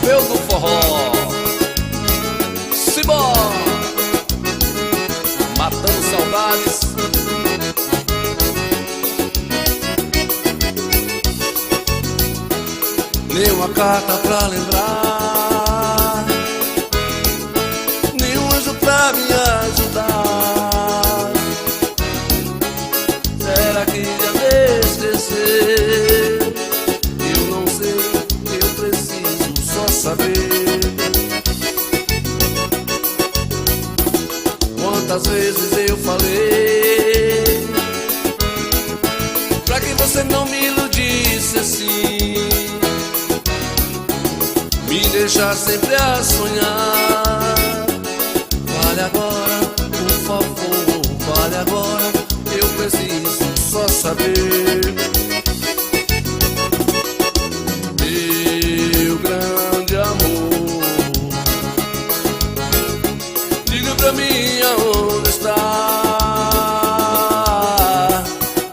Museu do Forró. Simbora, matando saudades. Nenhuma carta pra lembrar, nenhum anjo pra me ajudar. Será que já me esqueceu? Eu não sei, eu preciso só saber. Quantas vezes eu falei pra que você não me iludisse assim, me deixar sempre a sonhar. Fale agora, por favor, fale agora, eu preciso só saber. Meu grande amor, diga pra mim aonde está.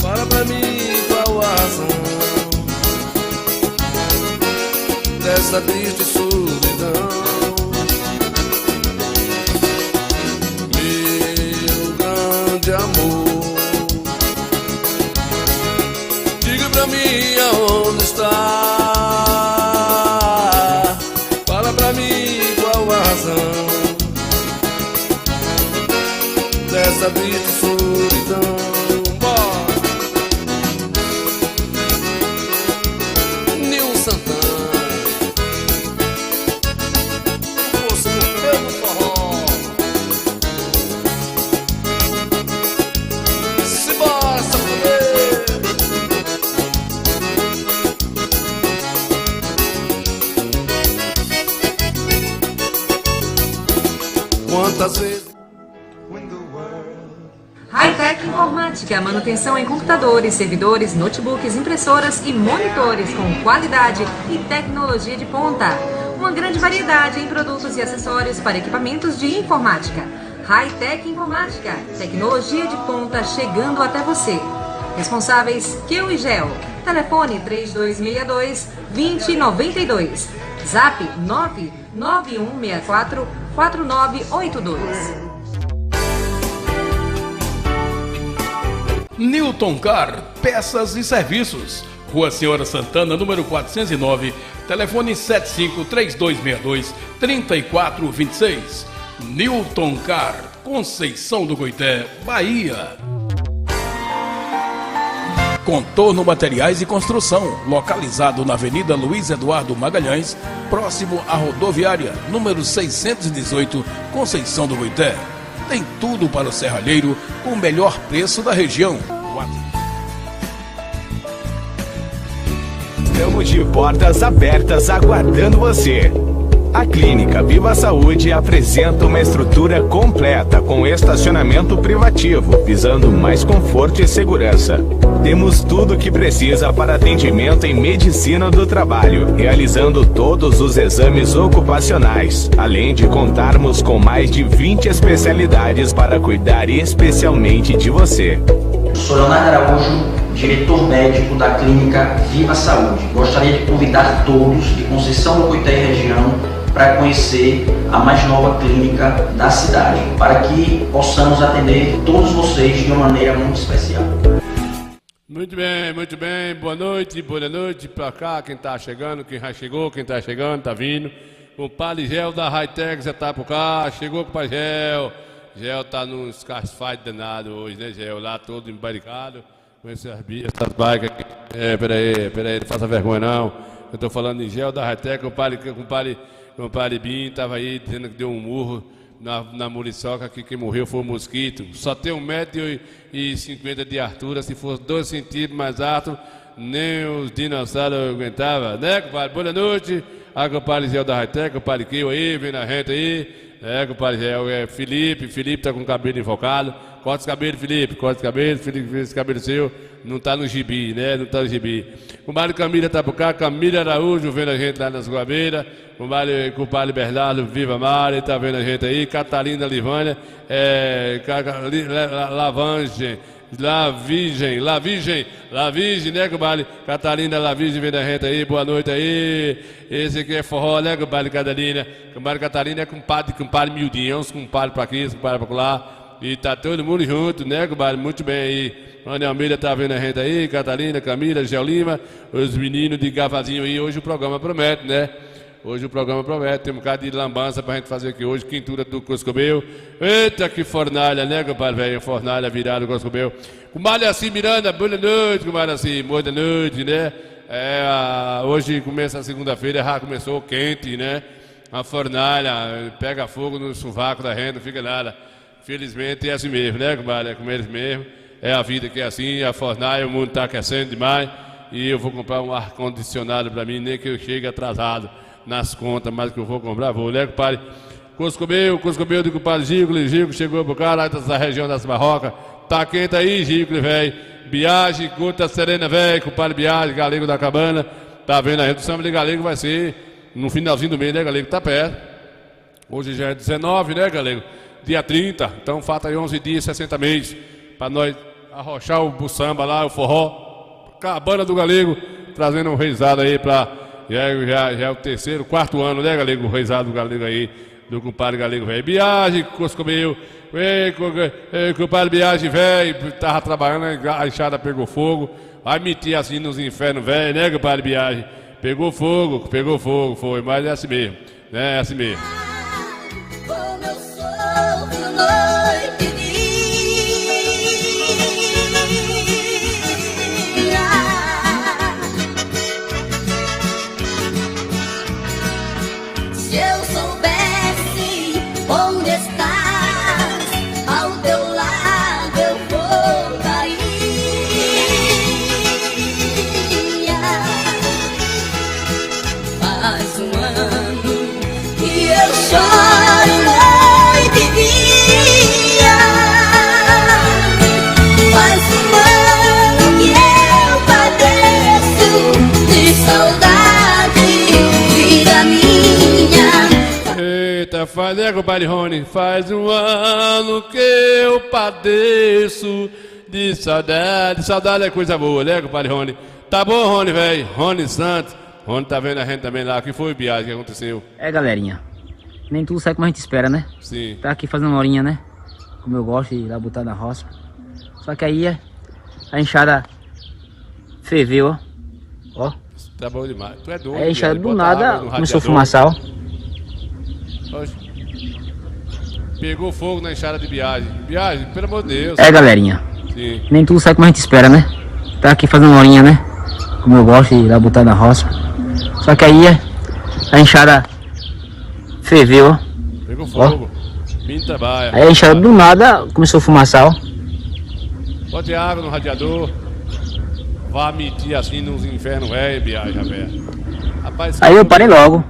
Fala pra mim qual a razão dessa triste solidão. Meu grande amor, diga pra mim aonde está. Fala pra mim qual a razão dessa triste solidão. Bora! Nil Santana, Museu do Forró. Simbora, sacudir. Quantas vezes Hi-Tech Informática, manutenção em computadores, servidores, notebooks, impressoras e monitores com qualidade e tecnologia de ponta. Uma grande variedade em produtos e acessórios para equipamentos de informática. Hi-Tech Informática, tecnologia de ponta chegando até você. Responsáveis Kio e Gel. Telefone 3262-2092. Zap 99164-4982. Newton Car, peças e serviços. Rua Senhora Santana, número 409, telefone 75-3262-3426. Newton Car, Conceição do Goité, Bahia. Contorno Materiais e Construção, localizado na Avenida Luiz Eduardo Magalhães, próximo à rodoviária, número 618, Conceição do Goité. Tem tudo para o serralheiro com o melhor preço da região. Estamos de portas abertas aguardando você. A Clínica Viva Saúde apresenta uma estrutura completa com estacionamento privativo, visando mais conforto e segurança. Temos tudo o que precisa para atendimento em medicina do trabalho, realizando todos os exames ocupacionais, além de contarmos com mais de 20 especialidades para cuidar especialmente de você. Sou Leonardo Araújo, diretor médico da Clínica Viva Saúde. Gostaria de convidar todos de Conceição do Goité e região para conhecer a mais nova clínica da cidade, para que possamos atender todos vocês de uma maneira muito especial. Muito bem, boa noite para cá, quem tá chegando, quem já chegou, quem tá chegando, tá vindo. O Padre Gel da Hi-Tech já tá por cá, chegou com o Padre Gel. Gel tá num escarfight danado hoje, né, Gel? Lá todo embaricado, com essas bikes aqui. Peraí, não faça vergonha não. Eu tô falando em Gel da Hi-Tech, o Padre Bim tava aí dizendo que deu um murro na muriçoca, que quem morreu foi o mosquito. Só tem 1,50 m de altura, se fosse 2 centímetros mais alto, nem os dinossauros aguentavam, né, compadre? Boa noite, a compadre Gel da Hi-Tech, o Padre Kio aí, vem na gente aí. Compadre Gel, Felipe tá com o cabelo invocado. Corta esse cabelo, Felipe, esse cabelo seu não tá no gibi, né? Não tá no gibi. Compadre Camila tá por cá, Camila Araújo vendo a gente lá nas Guabeiras. Compadre Bernardo, Viva Mari, tá vendo a gente aí. Catalina Livânia, La Virgem, né, compadre? Catalina La Virgem vendo a gente aí, boa noite aí. Esse esse aqui é forró, né, compadre Catalina? Compadre Catalina é compadre miudinho, uns compadre pra aqui, uns compadre pra lá. E tá todo mundo junto, né, compadre? Muito bem aí. Ana Almeida tá vendo a gente aí, Catalina, Camila, Gel Lima, os meninos de Gavazinho aí. Hoje o programa promete, né? Hoje o programa promete, tem um bocado de lambança pra gente fazer aqui hoje, quintura do Coscobel. Eita, que fornalha, né, compadre, velho? Fornalha virada do Coscobel. Comadre assim, Miranda, boa noite, comadre assim, boa noite, né? Hoje começa a segunda-feira, já começou quente, né? A fornalha pega fogo no sovaco da gente, não fica nada. Felizmente é assim mesmo, né, compadre? É com eles mesmo. É a vida que é assim, a fornalha, o mundo tá aquecendo demais. E eu vou comprar um ar-condicionado pra mim, nem que eu chegue atrasado nas contas, mas que eu vou comprar, vou, né, compadre? Coscobel do compadre Gico chegou pro cara lá dessa região das Barrocas. Tá quente aí, Gico, velho. Biagem, Gota Serena, velho, compadre Biagem, Galego da Cabana. Tá vendo a gente? O samba de Galego vai ser no finalzinho do mês, né, Galego? Tá perto. Hoje já é 19, né, Galego? Dia 30. Então falta aí 11 dias, 60 meses. Pra nós arrochar o samba lá, o forró. Cabana do Galego, trazendo um reizado aí pra. Já é o terceiro, quarto ano, né, Galego? O reizado do Galego aí, do compadre Galego, velho. Biagem, Coscobel. Compadre Biagem, velho, tava trabalhando, a enxada pegou fogo. Vai meter assim nos infernos, velho, né, compadre Biagem? Pegou fogo, foi, mas é assim mesmo, né, é assim mesmo. Como eu sofro noite e dia. Se eu soubesse onde estás, ao teu lado eu voltaria. Faz um ano que eu choro noite e dia. Faz um ano que eu padeço de saudade, vida minha. Eita, faz, né, compadre Rony? Faz um ano que eu padeço de saudade. Saudade é coisa boa, né, compadre Rony? Tá bom, Rony, velho? Rony Santos. Rony tá vendo a gente também lá. O que foi, Biagem, que aconteceu? Galerinha, nem tudo sai como a gente espera, né? Sim. Tá aqui fazendo uma horinha, né? Como eu gosto de ir lá botar na roça. Só que aí a enxada ferveu, ó. Tá bom demais. Tu é doido. Aí a enxada Biagem. do Bota nada água no começou a radiador. fumaçar, ó. Oxe. Pegou fogo na enxada de Biagem. Biagem, pelo amor de Deus. Galerinha, Sim. nem tudo sai como a gente espera, né? Tá aqui fazendo uma horinha, né? Como eu gosto de ir lá botar na roça. Só que aí a enxada ferveu, ó. Pegou fogo. Pinta baia. Aí a enxada do nada começou a fumaçar, ó. Bote água no radiador. Vá meter assim nos infernos, velho, Biagem, velho. Rapaz, Aí eu parei logo.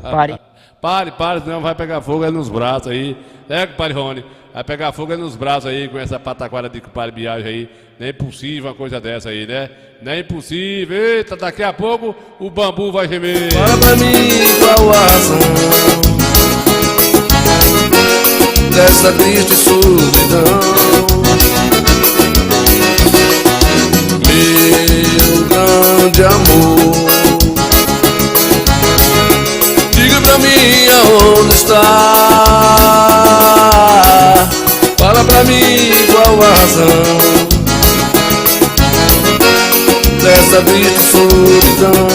Parei. Pare, senão vai pegar fogo aí nos braços aí. É, compadre Rony? Vai pegar fogo aí nos braços aí com essa pataquara de compadre Biagem aí. Não é impossível uma coisa dessa aí, né? Não é impossível. Eita, daqui a pouco o bambu vai gemer. Fala pra mim qual a razão dessa triste solidão. Meu grande amor, diga pra mim aonde está. Fala pra mim qual a razão dessa triste solidão.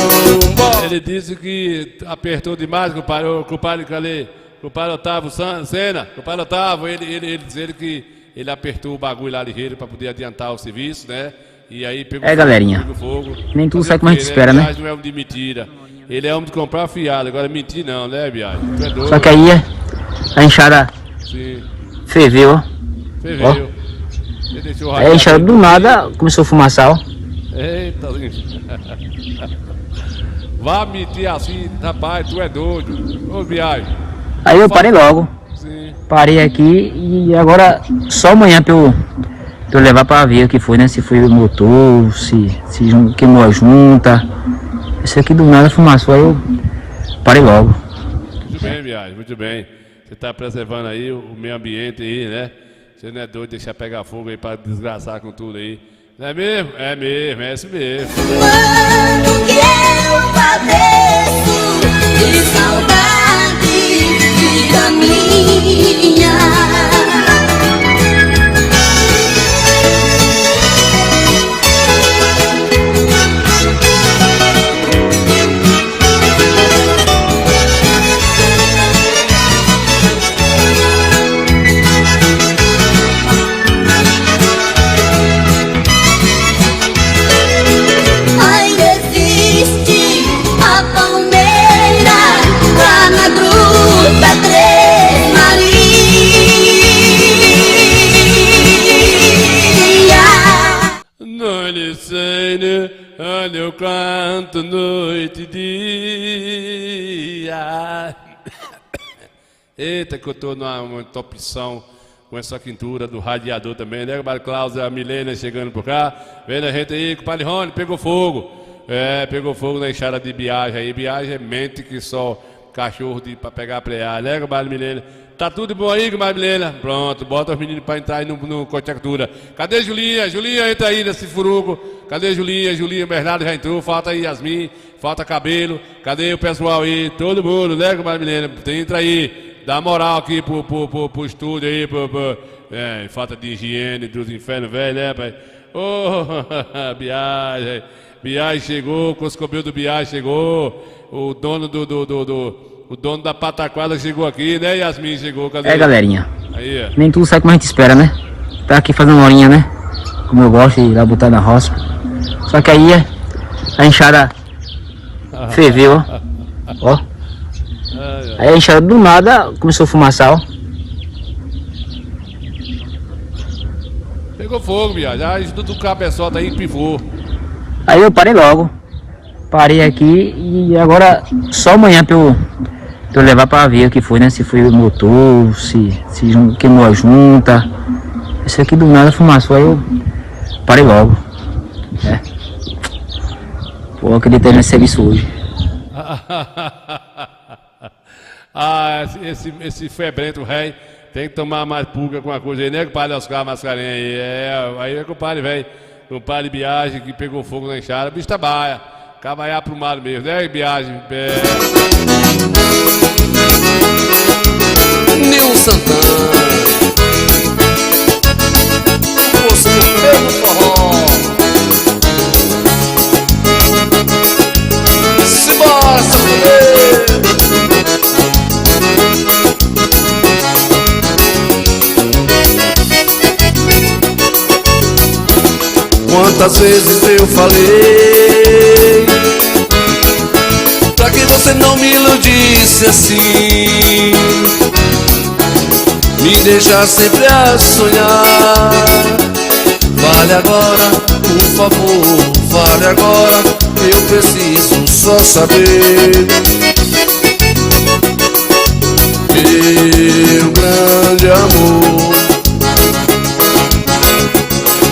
Ele disse que apertou demais, compadre Calê. Compadre Otávio Sena, compadre Otávio, ele diz que ele apertou o bagulho lá ligeiro pra poder adiantar o serviço, né? E aí pegou fogo, galerinha, pegou fogo. nem tudo Fazer sai o como a quê, gente espera, né? Biagem não é homem de mentira. Ele é homem de comprar fiado, agora mentir não, né, Biagem? Tu é doido. Só que aí a enxada Sim, ferveu, ó. ferveu. Ele deixou o Aí a enxada radiador. do nada começou a fumaçar, ó. Eita, vá mentir assim, rapaz, tu é doido. Ô, Biagem. Aí eu parei logo. Sim. Parei aqui e agora só amanhã pra eu levar pra ver o que foi, né? Se foi o motor, se queimou a junta. Isso aqui do nada fumaçou, aí eu parei logo. Muito bem, Biagem, muito bem. Você tá preservando aí o meio ambiente aí, né? Você não é doido de deixar pegar fogo aí pra desgraçar com tudo aí. Não é mesmo? É mesmo, é isso mesmo. Quando que eu padeço de saudade, vida minha. Olha, eu canto noite e dia. Eita, que eu tô numa opção com essa quintura do radiador também, né? O Cláudio, a Milena chegando por cá. Vendo a gente aí, com o Padre Rony, pegou fogo. Pegou fogo na enxada de Biagem aí. Biagem é mente que só cachorro pra pegar prear, né, Comadre Milena? Tá tudo bom aí, Comadre Milena? Pronto, bota os meninos pra entrar aí no Cotecultura. Cadê Julinha? Julinha entra aí nesse furuco. Cadê Julinha? Julinha Bernardo já entrou. Falta aí Yasmin, falta Cabelo. Cadê o pessoal aí? Todo mundo, né, Comadre Milena? Entra aí, dá moral aqui pro estúdio aí. Falta de higiene dos infernos velhos, né, pai? Biagem. Biagem chegou, Coscobel do Biagem chegou. O dono o dono da pataquada chegou aqui, né? Yasmin chegou, cadê? Galerinha. Aí, Nem tudo sai como a gente espera, né? Tá aqui fazendo uma horinha, né? Como eu gosto, de ir lá botar na roça. Só que aí a enxada ferveu, ó. Aí a enxada do nada começou a fumaçar, ó. Pegou fogo, Biagem. Aí do cabeçota aí pifou. Aí eu parei logo. Parei aqui e agora só amanhã pra eu levar pra ver o que foi, né? Se foi o motor, se queimou a junta. Esse aqui do nada fumaçou, aí eu parei logo. Pô, acreditei nesse serviço hoje. Esse febrento rei tem que tomar mais pulga com uma coisa aí, né? Com o padre Oscar Mascarenhas aí. Aí é com o padre, velho. Com o padre Biagem que pegou fogo na enxada. O bicho trabalha. Cavalhar pro mar mesmo, né, Biagem? Nil Santana, você pelo forró. Simbora, sanfoneiro. Quantas vezes eu falei pra que você não me iludisse assim, me deixar sempre a sonhar. Fale agora, por favor, fale agora, eu preciso só saber. Meu grande amor,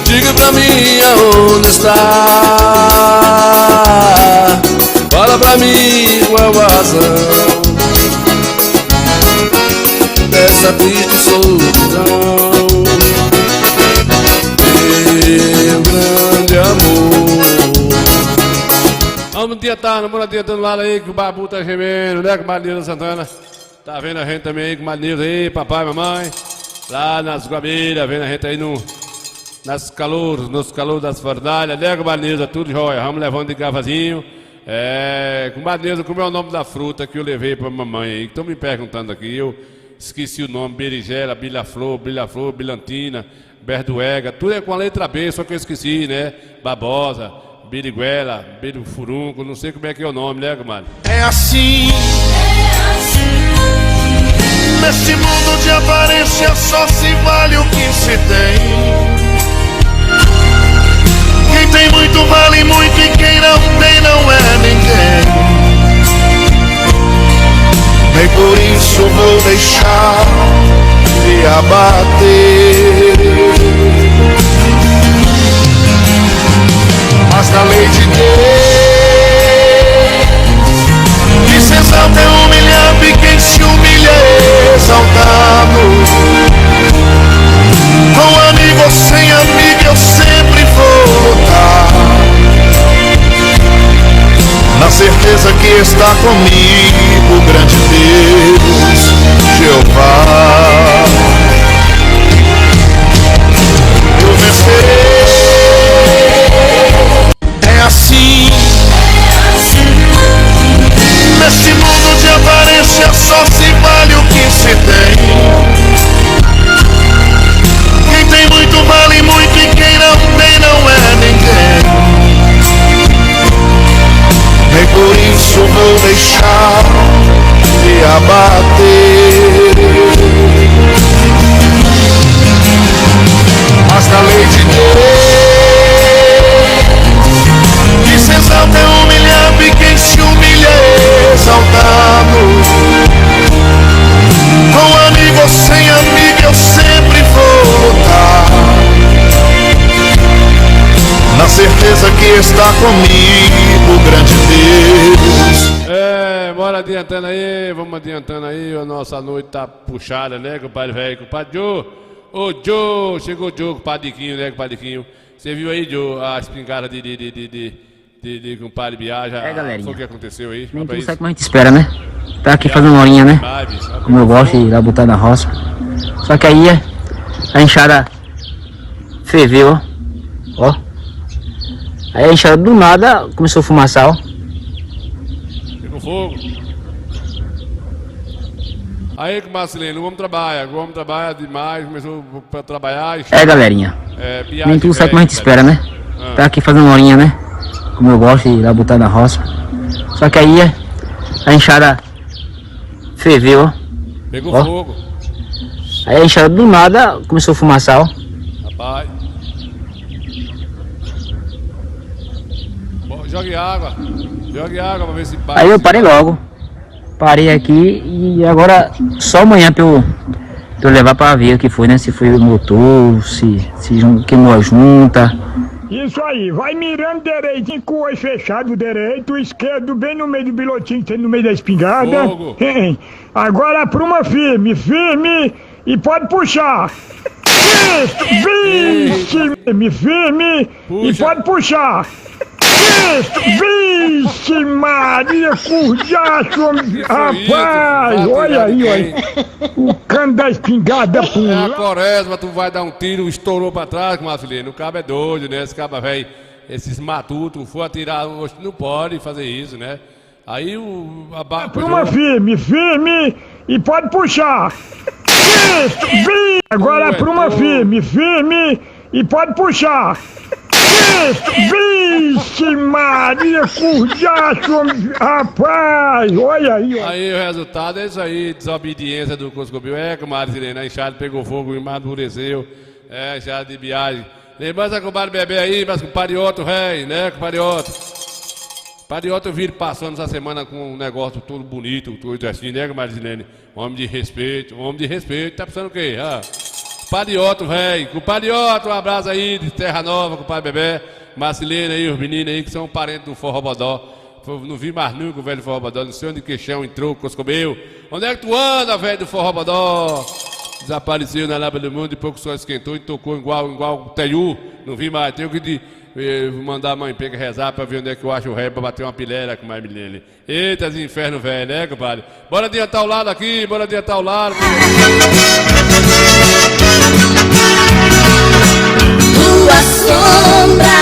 diga pra mim aonde está. Fala pra mim qual a razão dessa triste solidão. Meu grande amor. Vamos adiantando lá aí que o babu tá gemendo, né, com o Madeira Santana. Tá vendo a gente também aí com o Madeira aí, papai, mamãe. Lá nas Guabeiras, vendo a gente aí nos calores das fornalhas, né, Comadre, tudo jóia. Vamos levando de gavazinho. Comadre, como é o nome da fruta que eu levei pra mamãe aí? Estão me perguntando aqui, eu esqueci o nome, berigela, bilhaflor, bilantina, berduega, tudo é com a letra B, só que eu esqueci, né? Babosa, biriguela, birifurunco, não sei como é que é o nome, né, Comadre? É assim. Nesse mundo de aparência só se vale o que se tem. Quem tem muito vale muito e quem não tem não é ninguém. Nem por isso vou deixar de abater. Mas na lei de Deus, que se exalta é humilhado e quem se humilha é exaltado. Com amigo ou sem amigo eu sempre vou lutar, na certeza que está comigo. grande Deus, Jeová. Eu vencerei. É assim. Neste mundo de aparência só se vale o que se tem. Quem tem muito vale muito e quem não tem não é ninguém. Nem por isso vou deixar de abater. Mas na lei de Deus que se exalta é humilhado e quem se humilha é exaltado. Com amigo ou sem amigo eu sempre vou lutar, na certeza que está comigo o grande Deus. Bora adiantando aí, vamos adiantando aí, a nossa noite tá puxada, né, compadre velho? Compadre Joe, ô Joe, chegou o Joe, compadre Diquinho, né, compadre Diquinho? Você viu aí, Joe, a espingarda de compadre Biaja? Galerinha. Foi o que aconteceu aí? Nem tudo sai como a gente espera, né? Tá aqui fazendo uma horinha, né? Como eu gosto de ir lá botar na roça. Só que aí a enxada ferveu, ó. Aí a enxada do nada começou a fumaçar, ó. Pegou fogo. Aí, Marcelino, o homem trabalha demais, começou a trabalhar. Galerinha. Biagem Nem tudo sai velho, como a gente espera, né? Tá aqui fazendo uma horinha, né? Como eu gosto de ir lá botar na roça. Só que aí a enxada ferveu, ó. Pegou ó. fogo. Aí a enxada do nada começou a fumaçar, ó. Rapaz. Jogue água pra ver se bate. Aí eu parei logo. Parei aqui e agora só amanhã pra eu levar pra ver o que foi, né? Se foi o motor, se queimou a junta. Isso aí, vai mirando direitinho com o olho fechado direito, o esquerdo bem no meio do bilotinho que tem no meio da espingarda. Fogo. Agora apruma firme e pode puxar. Isso, firme e pode puxar. Vixe Maria, curjaço, rapaz, olha aí, olha, o cano da espingarda É a pula. quaresma, tu vai dar um tiro, estourou pra trás, Marcelino, o cabo é doido, né, esse cabo velho, esses matutos, for atirar, não pode fazer isso, né, aí Apruma firme e pode puxar. Agora apruma firme e pode puxar. Vixe Maria, curjaço, rapaz, olha aí, olha. Aí o resultado é isso aí, desobediência do Coscobil, Marcelino, a enxada pegou fogo, amadureceu, enxada de viagem. Lembrança com o compadre Bebê aí, mas com o Parioto, né, com o Parioto. Parioto eu vi ele passando essa semana com um negócio todo bonito, tudo assim, né, Marcelino? Homem de respeito, tá pensando o quê? Parioto, velho. Com o Parioto, um abraço aí de Terra Nova, com o pai Bebê. Marcelino aí, os meninos aí que são parentes do Forró Bodó. Não vi mais nunca o velho do Forró Bodó. Não sei onde queixão entrou, Coscobeu. Onde é que tu anda, velho do Forró Bodó? Desapareceu na Lábia do Mundo, depois que o sol esquentou e tocou igual o Teiu. Não vi mais. Tenho que mandar a mãe pega rezar pra ver onde é que eu acho o ré pra bater uma pilera com mais menino. Eita, inferno velho, né, compadre? Bora adiantar o lado aqui, bora adiantar o lado. Tua sombra,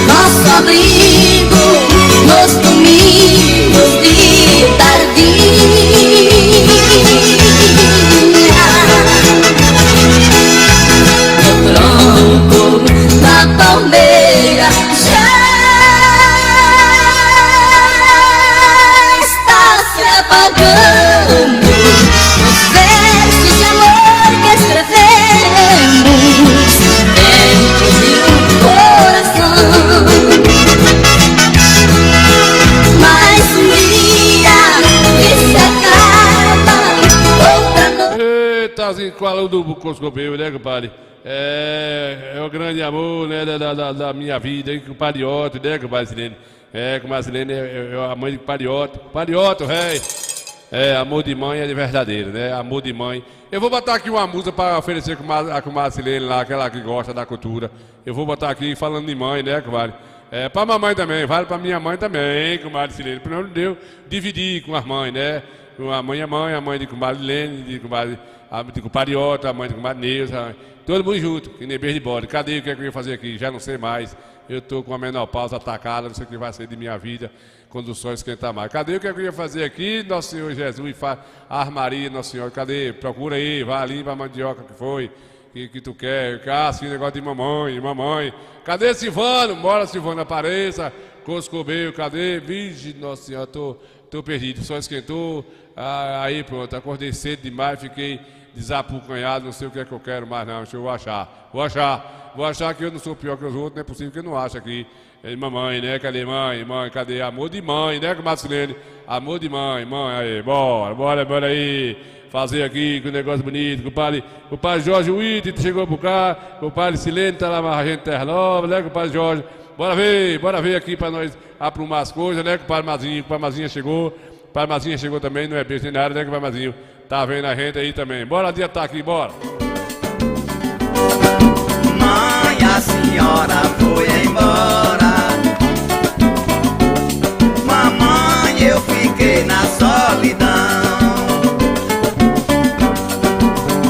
nosso abrigo, nos domingos de tardinha. No tronco da palmeira já está se apagando os versos de amor que escrevemos dentro de um coração. Mas um dia isso acaba, outra noite. Eita, assim, qual é o do Coscobeu, né, compadre? É o grande amor, né, da minha vida, aí com o Parioto, né, com o Marcelino? Com o Marcelino é a mãe de Parioto. Parioto, rei. Amor de mãe é de verdadeiro, né? Amor de mãe. Eu vou botar aqui uma música para oferecer com o Marcelino lá, aquela que gosta da cultura. Eu vou botar aqui falando de mãe, né, compadre? Pra mamãe também, vale pra minha mãe também, com o Marcelino. Pra não deu dividir com as mães, né? A mãe de comadre Lene, de compadre Otto, a mãe de comadre Neuza, todo mundo junto, que nem beijo de bode. Cadê o que é que eu ia fazer aqui? Já não sei mais. Eu estou com a menopausa atacada, não sei o que vai ser de minha vida quando o sol esquentar mais. Cadê o que é que eu ia fazer aqui? Nosso Senhor Jesus, Maria, Nossa Senhora, cadê? Procura aí, vai ali para a mandioca que foi, que tu quer. Assim, negócio de mamãe. Cadê Silvano? Bora, Silvano, apareça. Coscobeio, cadê? Virgem, Nossa Senhora, tô perdido. O sol esquentou, aí pronto, acordei cedo demais, fiquei desapucanhado, não sei o que é que eu quero mais não, deixa eu vou achar que eu não sou pior que os outros, não é possível que eu não ache aqui. Mamãe, né? Cadê mãe? Cadê? Amor de mãe, né, Marcelene? Amor de mãe, aí, bora aí, fazer aqui com um negócio bonito, compadre Jorge Witt chegou por cá, compadre Silene tá lá na gente Terra Nova, né, compadre Jorge? Bora ver aqui pra nós aprumar as coisas, né, compadre Mazinha chegou, compadre Mazinha chegou também, não é beijo nem nada, né, compadre Mazinho? Tá vendo a gente aí também. Bora adiantar aqui, bora. Mãe, a senhora foi embora. Mamãe, eu fiquei na solidão.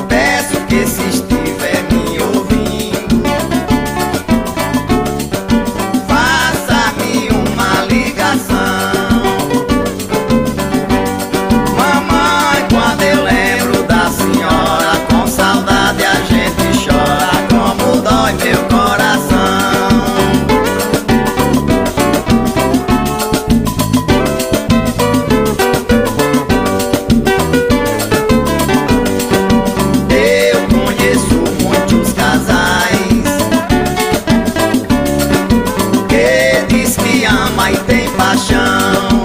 Peço que se estiver me ouvindo, faça-me uma ligação. Quando eu lembro da senhora, com saudade a gente chora, como dói meu coração. Eu conheço muitos casais que diz que ama e tem paixão,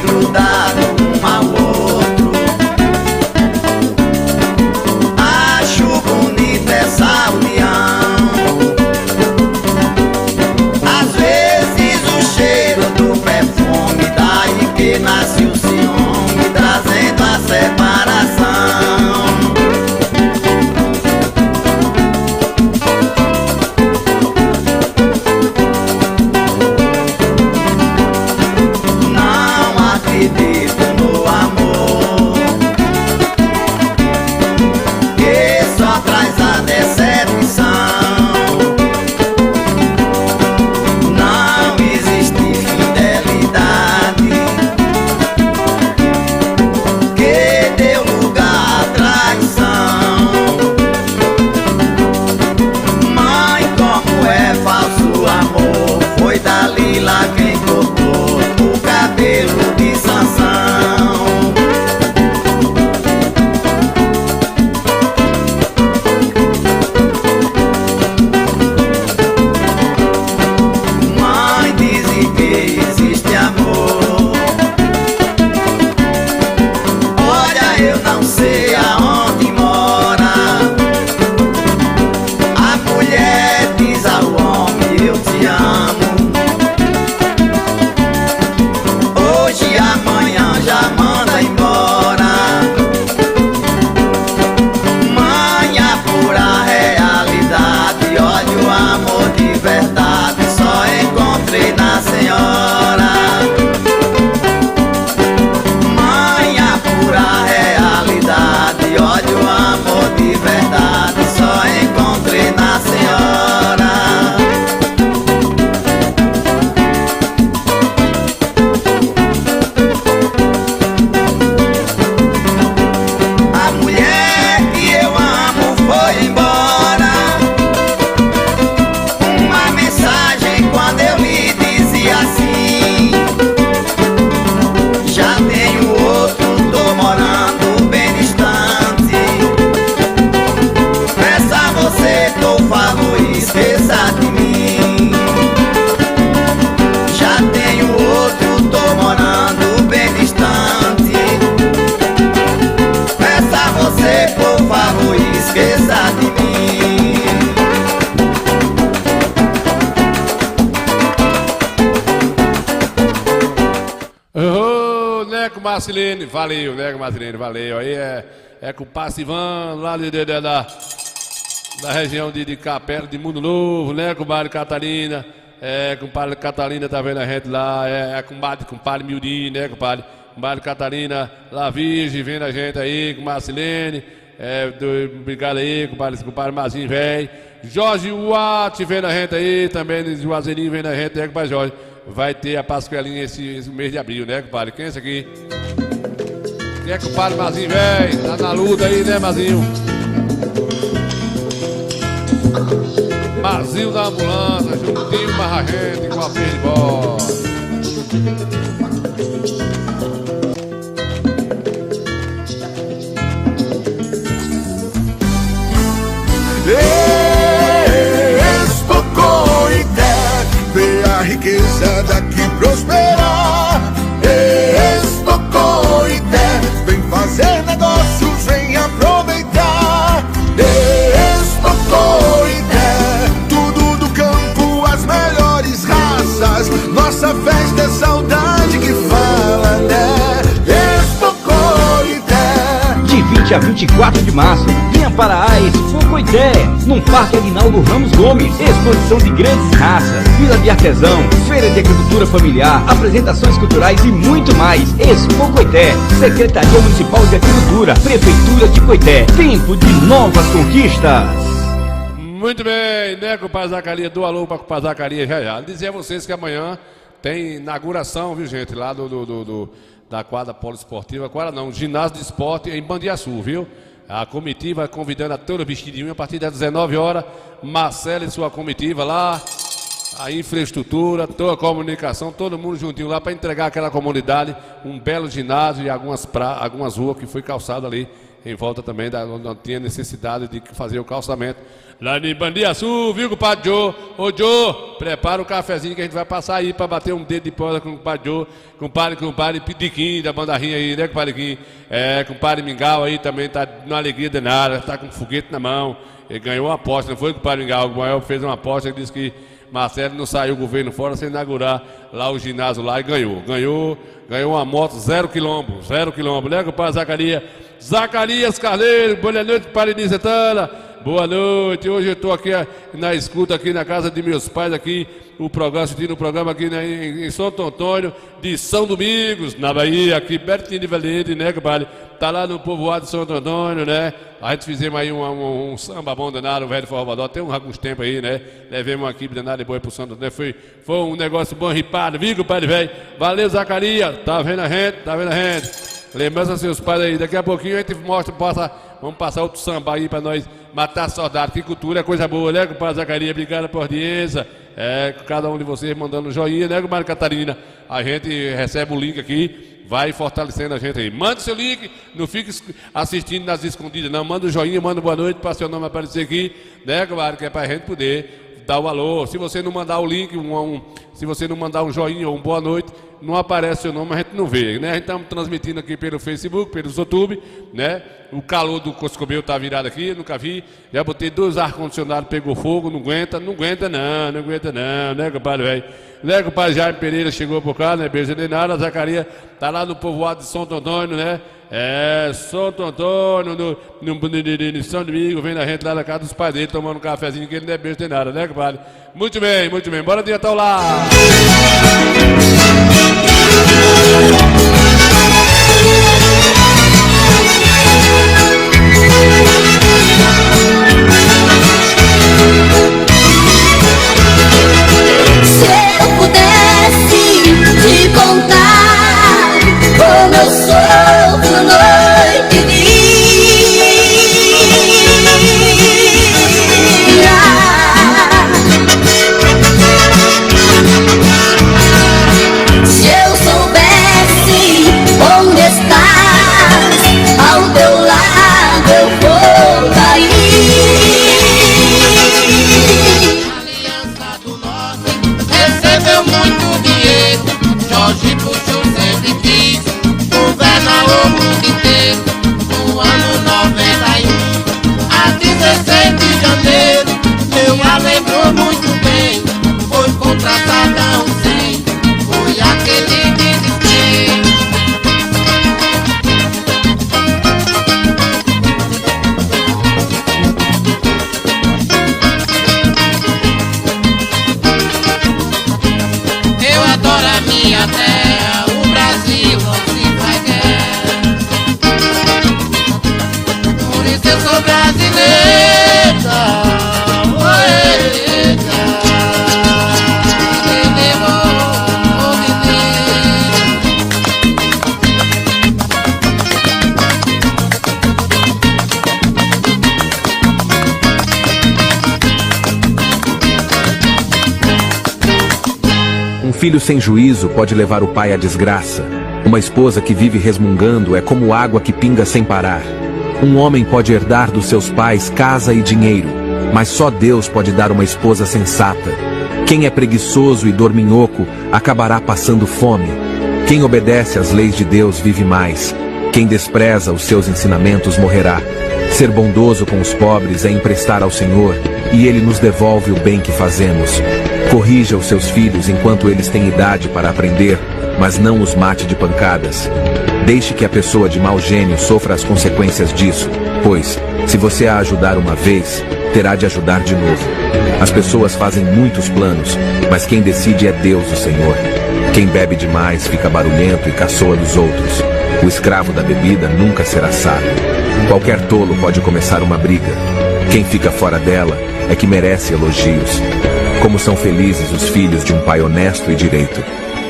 grudado um ao outro. Acho bonita essa união. Às vezes o cheiro do perfume, daí que nasce o ciúme, trazendo a separação. Acredito no amor que só traz a decepção. Não existe fidelidade que deu lugar à traição. Mãe, como é falso amor, foi Dalila quem cortou o cabelo de Sansão. Mãe, dizem que existe amor. Olha, eu não sei aonde mora. A mulher diz ao homem, eu te amo. Hoje, amanhã já manda embora. Mãe, apura a realidade. Olha o amor de verdade, só encontrei na senhora. Mãe, apura a realidade. Olha o amor de verdade, só encontrei na senhora. A mulher que eu amo foi embora. Uma mensagem quando eu lhe dizia assim: já tenho outro, tô morando bem distante. Peça a você, por favor, esqueça de mim. Já tenho outro, tô morando bem distante. Peça a você, por favor, esqueça de mim. Ô, Neco Marcelene, valeu, Neco Marcelene, valeu. Aí é com o Passivan, lá da região de Capela, de Mundo Novo, né, compadre Catarina? Compadre Catalina tá vendo a gente lá, compadre Mildinho, né, compadre? Compadre Catalina, La Virgem, vendo a gente aí, com Marcelene, obrigado aí, compadre Mazinho, velho. Jorge Watt vendo a gente aí, também Juazeirinho vendo a gente, né, compadre Jorge? Vai ter a Pascoelinha esse mês de abril, né, compadre? Quem é esse aqui? Quem é compadre Mazinho, velho? Tá na luta aí, né, Mazinho? Mazinho da ambulância, juntinho com a gente, com a perna de bola. Estou com ideia, ver a riqueza daqui prosperar. Estou com ideia, vem fazer negócios, vem aproveitar. Estou com ideia, tudo do campo, as melhores raças. Nossa festa é saudade que fala, né? Estou com ideia. De 20 a 24 de março, venha para a Expo Coité, num Parque Aguinaldo Ramos Gomes. Exposição de grandes raças, Vila de Artesão, Feira de Agricultura Familiar, apresentações culturais e muito mais. Expo Coité, Secretaria Municipal de Agricultura, Prefeitura de Coité. Tempo de novas conquistas. Muito bem, né, compadre Zacarias? Dou alô para compadre Zacarias já. Dizer a vocês que amanhã tem inauguração, viu, gente, lá da quadra poliesportiva, quadra não, ginásio de esporte em Bandiaçu, viu? A comitiva convidando a toda vestidinho a partir das 19 horas. Marcelo e sua comitiva lá, a infraestrutura, toda a comunicação, todo mundo juntinho lá para entregar àquela comunidade um belo ginásio e algumas ruas que foi calçado ali em volta também, onde não tinha necessidade de fazer o calçamento. Lá em Bandiaçu, viu, compadre Joe? Ô, Joe, prepara o cafezinho que a gente vai passar aí para bater um dedo de prosa com o compadre Joe. Compadre Pidiquim da bandarrinha aí, né, compadre Quim? Compadre Mingau aí também tá numa alegria danada, tá com um foguete na mão. Ele ganhou uma aposta, não foi, compadre Mingau? O Moel fez uma aposta que disse que Marcelo não saiu o governo fora sem inaugurar lá o ginásio lá e ganhou. Ganhou uma moto 0 quilômetro, né, compadre Zacarias? Zacarias Carneiro, boa noite, compadre Nini Santana. Boa noite, hoje eu estou aqui na escuta aqui na casa de meus pais aqui, assistindo o programa aqui em Santo Antônio de São Domingos, na Bahia, aqui pertinho de Valente, né, compadre? Tá lá no povoado de Santo Antônio, né? A gente fizemos aí um samba bom danado, o velho Forrobadó, tem alguns tempos aí, né? Levemos uma equipe danada de boi pro Santo Antônio, foi um negócio bom ripado, viu, compadre, velho? Valeu, Zacarias, tá vendo a gente? Lembrança aos seus pais aí, daqui a pouquinho a gente vamos passar outro samba aí pra nós matar a saudade. Que cultura é coisa boa, né, compadre Zacarias? Obrigado por audiência. Cada um de vocês mandando um joinha, né, compadre Catarina? A gente recebe o link aqui, vai fortalecendo a gente aí. Manda seu link, não fique assistindo nas escondidas, não. Manda um joinha, manda boa noite para seu nome aparecer aqui, né, compadre? Que é pra gente poder dar o valor. Se você não mandar o link, se você não mandar um joinha ou um boa noite, não aparece seu nome, a gente não vê, né? A gente estamos transmitindo aqui pelo Facebook, pelo YouTube, né? O calor do Coscobel tá virado aqui, nunca vi. Já botei 2 ar-condicionados, pegou fogo, não aguenta não, né, compadre, velho? Né, compadre Jaime Pereira chegou por cá, né? Beijo de nada, Zacarias tá lá no povoado de Santo Antônio, né? Santo Antônio, no São Domingo, vem a gente lá na casa dos pais dele, tomando um cafezinho, que ele não é beijo de nada, né, compadre? Muito bem, bora direto lá! Se eu pudesse te contar como eu sofro noite e dia, se eu soubesse filho sem juízo pode levar o pai à desgraça. Uma esposa que vive resmungando é como água que pinga sem parar. Um homem pode herdar dos seus pais casa e dinheiro, mas só Deus pode dar uma esposa sensata. Quem é preguiçoso e dorminhoco acabará passando fome. Quem obedece às leis de Deus vive mais. Quem despreza os seus ensinamentos morrerá. Ser bondoso com os pobres é emprestar ao Senhor, e Ele nos devolve o bem que fazemos. Corrija os seus filhos enquanto eles têm idade para aprender, mas não os mate de pancadas. Deixe que a pessoa de mau gênio sofra as consequências disso, pois, se você a ajudar uma vez, terá de ajudar de novo. As pessoas fazem muitos planos, mas quem decide é Deus, o Senhor. Quem bebe demais fica barulhento e caçoa dos outros. O escravo da bebida nunca será sábio. Qualquer tolo pode começar uma briga. Quem fica fora dela é que merece elogios. Como são felizes os filhos de um pai honesto e direito.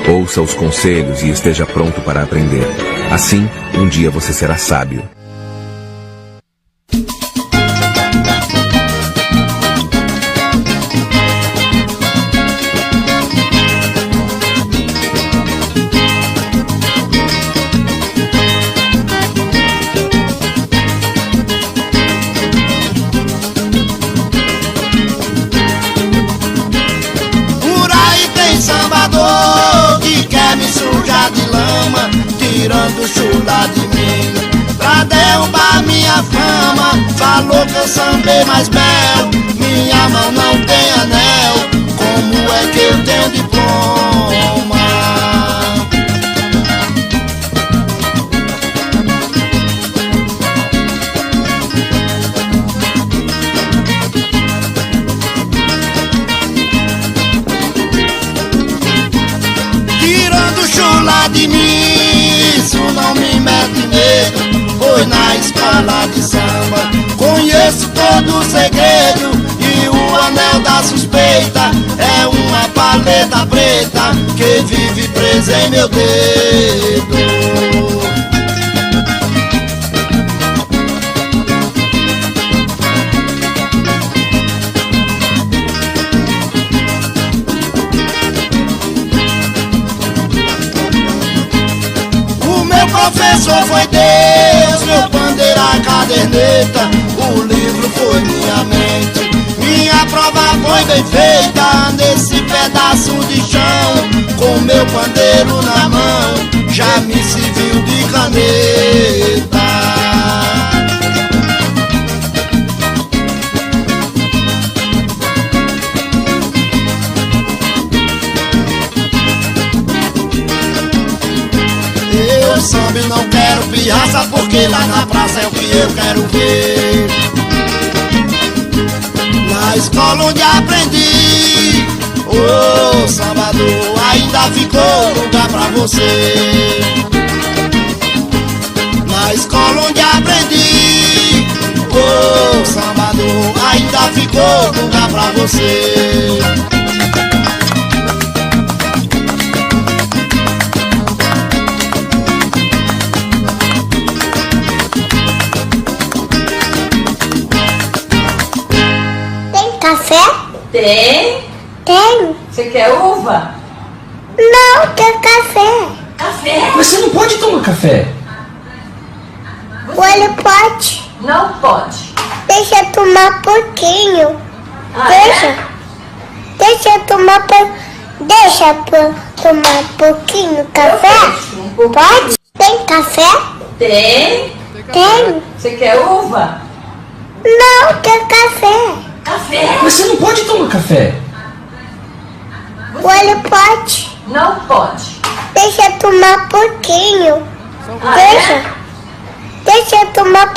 Ouça os conselhos e esteja pronto para aprender. Assim, um dia você será sábio. Tirando chula de mim, pra derrubar minha fama. Falou que eu sambei mais belo, minha mão não tem anel. Como é que eu tenho diploma? Tirando chula de mim, isso não me mete medo, pois na escola de samba conheço todo o segredo. E o anel da suspeita é uma paleta preta que vive presa em meu dedo. O professor foi Deus, meu pandeiro a caderneta, o livro foi minha mente, minha prova foi bem feita nesse pedaço de chão, com meu pandeiro na mão, já me serviu de caneta. Eu samba e não quero pirraça, porque lá na praça é o que eu quero ver. Na escola onde aprendi, ô sambador, ainda ficou lugar pra você. Na escola onde aprendi, ô sambador, ainda ficou lugar pra você. Café? Tem? Tenho. Você quer uva? Não, quero café. Café? Mas você não pode tomar café. Ele pode. Não pode. Deixa eu tomar pouquinho. Deixa. É? Deixa eu tomar tomar pouquinho café? Pode? Tem café? Tem? Tenho. Você quer uva? Não, quero café. Café? Mas você não pode tomar café. Ele pode. Não pode. Deixa eu tomar pouquinho. Deixa. É? Deixa eu tomar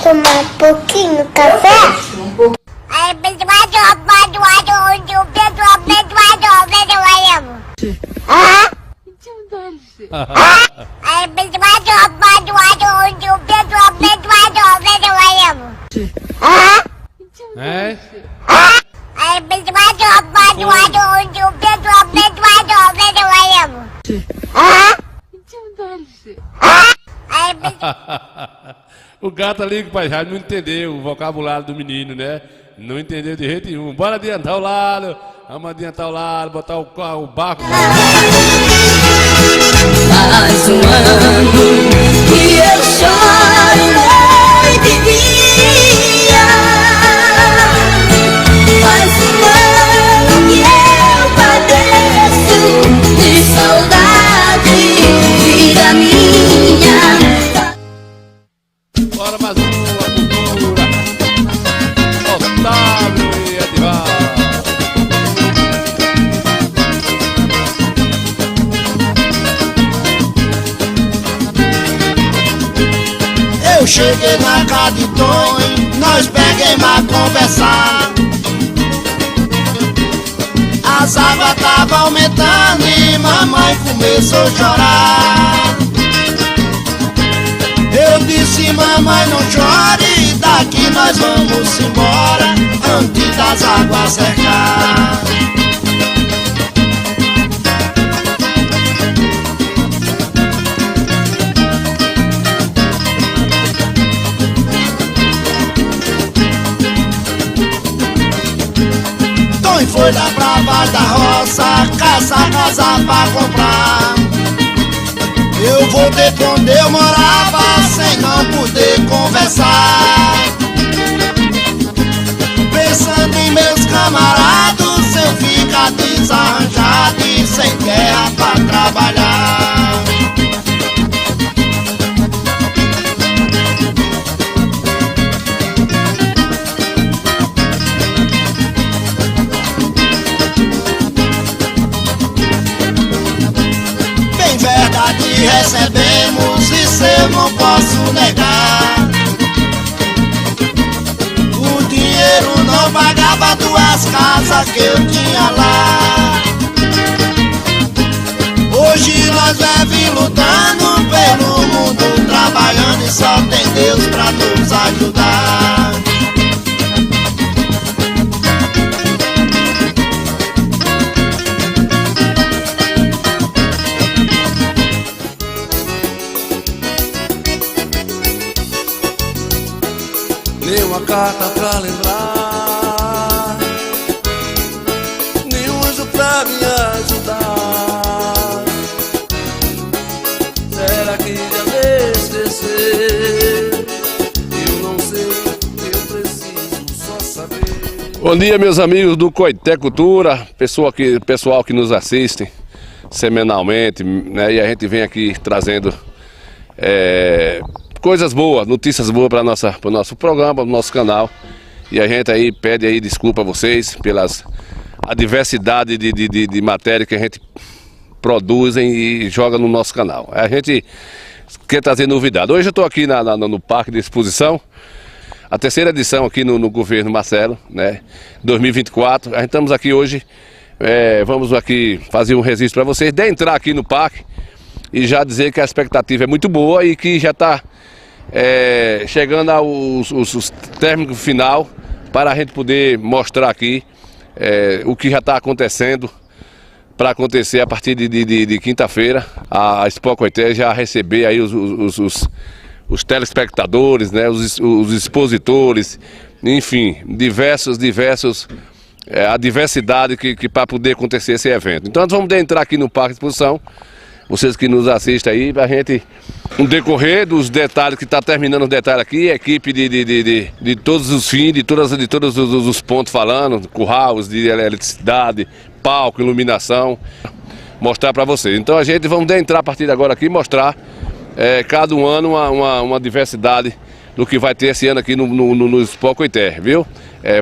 tomar pouquinho café? É? O gato ali, pai, já não entendeu o vocabulário do menino, né? Não entendeu de jeito nenhum. Bora adiantar o lado. Vamos adiantar o lado, botar o barco. Faz um ano que eu choro noite e dia. Faz um ano que eu padeço de saudade, vida minha. Bora mais uma cultura. Otávio e Edivar. Eu cheguei na casa de Tonho, nós peguemos a conversar. As águas tavam aumentando e mamãe começou a chorar. Eu disse, mamãe, não chore, daqui nós vamos embora, antes das águas secar. Tonho foi lá pra baixo da roça, caçar casa pra comprar. Eu voltei pra onde eu morava, sem não poder conversar. Pensando em meus camaradas, eu ficar desarranjado e sem terra pra trabalhar. Bem verdade recebemos, isso eu não posso negar. O dinheiro não pagava 2 casas que eu tinha lá. Hoje nós vivemos lutando pelo mundo, trabalhando e só tem Deus pra nos ajudar. Nenhuma carta pra lembrar, nenhum anjo pra me ajudar. Será que já me esqueceu? Eu não sei, eu preciso só saber. Bom dia, meus amigos do Coité Cultura, pessoal que nos assiste semanalmente, né? E a gente vem aqui trazendo coisas boas, notícias boas para o nosso programa, para o nosso canal. E a gente aí pede aí desculpa a vocês pelas a diversidade de matéria que a gente produz e joga no nosso canal. A gente quer trazer novidade. Hoje eu estou aqui no Parque de Exposição, a 3ª edição aqui no governo Marcelo, né? 2024. A gente estamos aqui hoje, vamos aqui fazer um registro para vocês, de entrar aqui no parque e já dizer que a expectativa é muito boa e que já está chegando aos términos final para a gente poder mostrar aqui o que já está acontecendo para acontecer a partir de quinta-feira. A Expo Coité já receber aí os telespectadores, né, os expositores, enfim, a diversidade que para poder acontecer esse evento. Então nós vamos entrar aqui no Parque de Exposição. Vocês que nos assistem aí, para a gente, no decorrer dos detalhes, que está terminando os detalhes aqui, a equipe de todos os fins, de todos os pontos falando, currais de eletricidade, palco, iluminação, mostrar para vocês. Então a gente vamos entrar a partir de agora aqui e mostrar cada um ano uma diversidade do que vai ter esse ano aqui no Expo Coité, viu?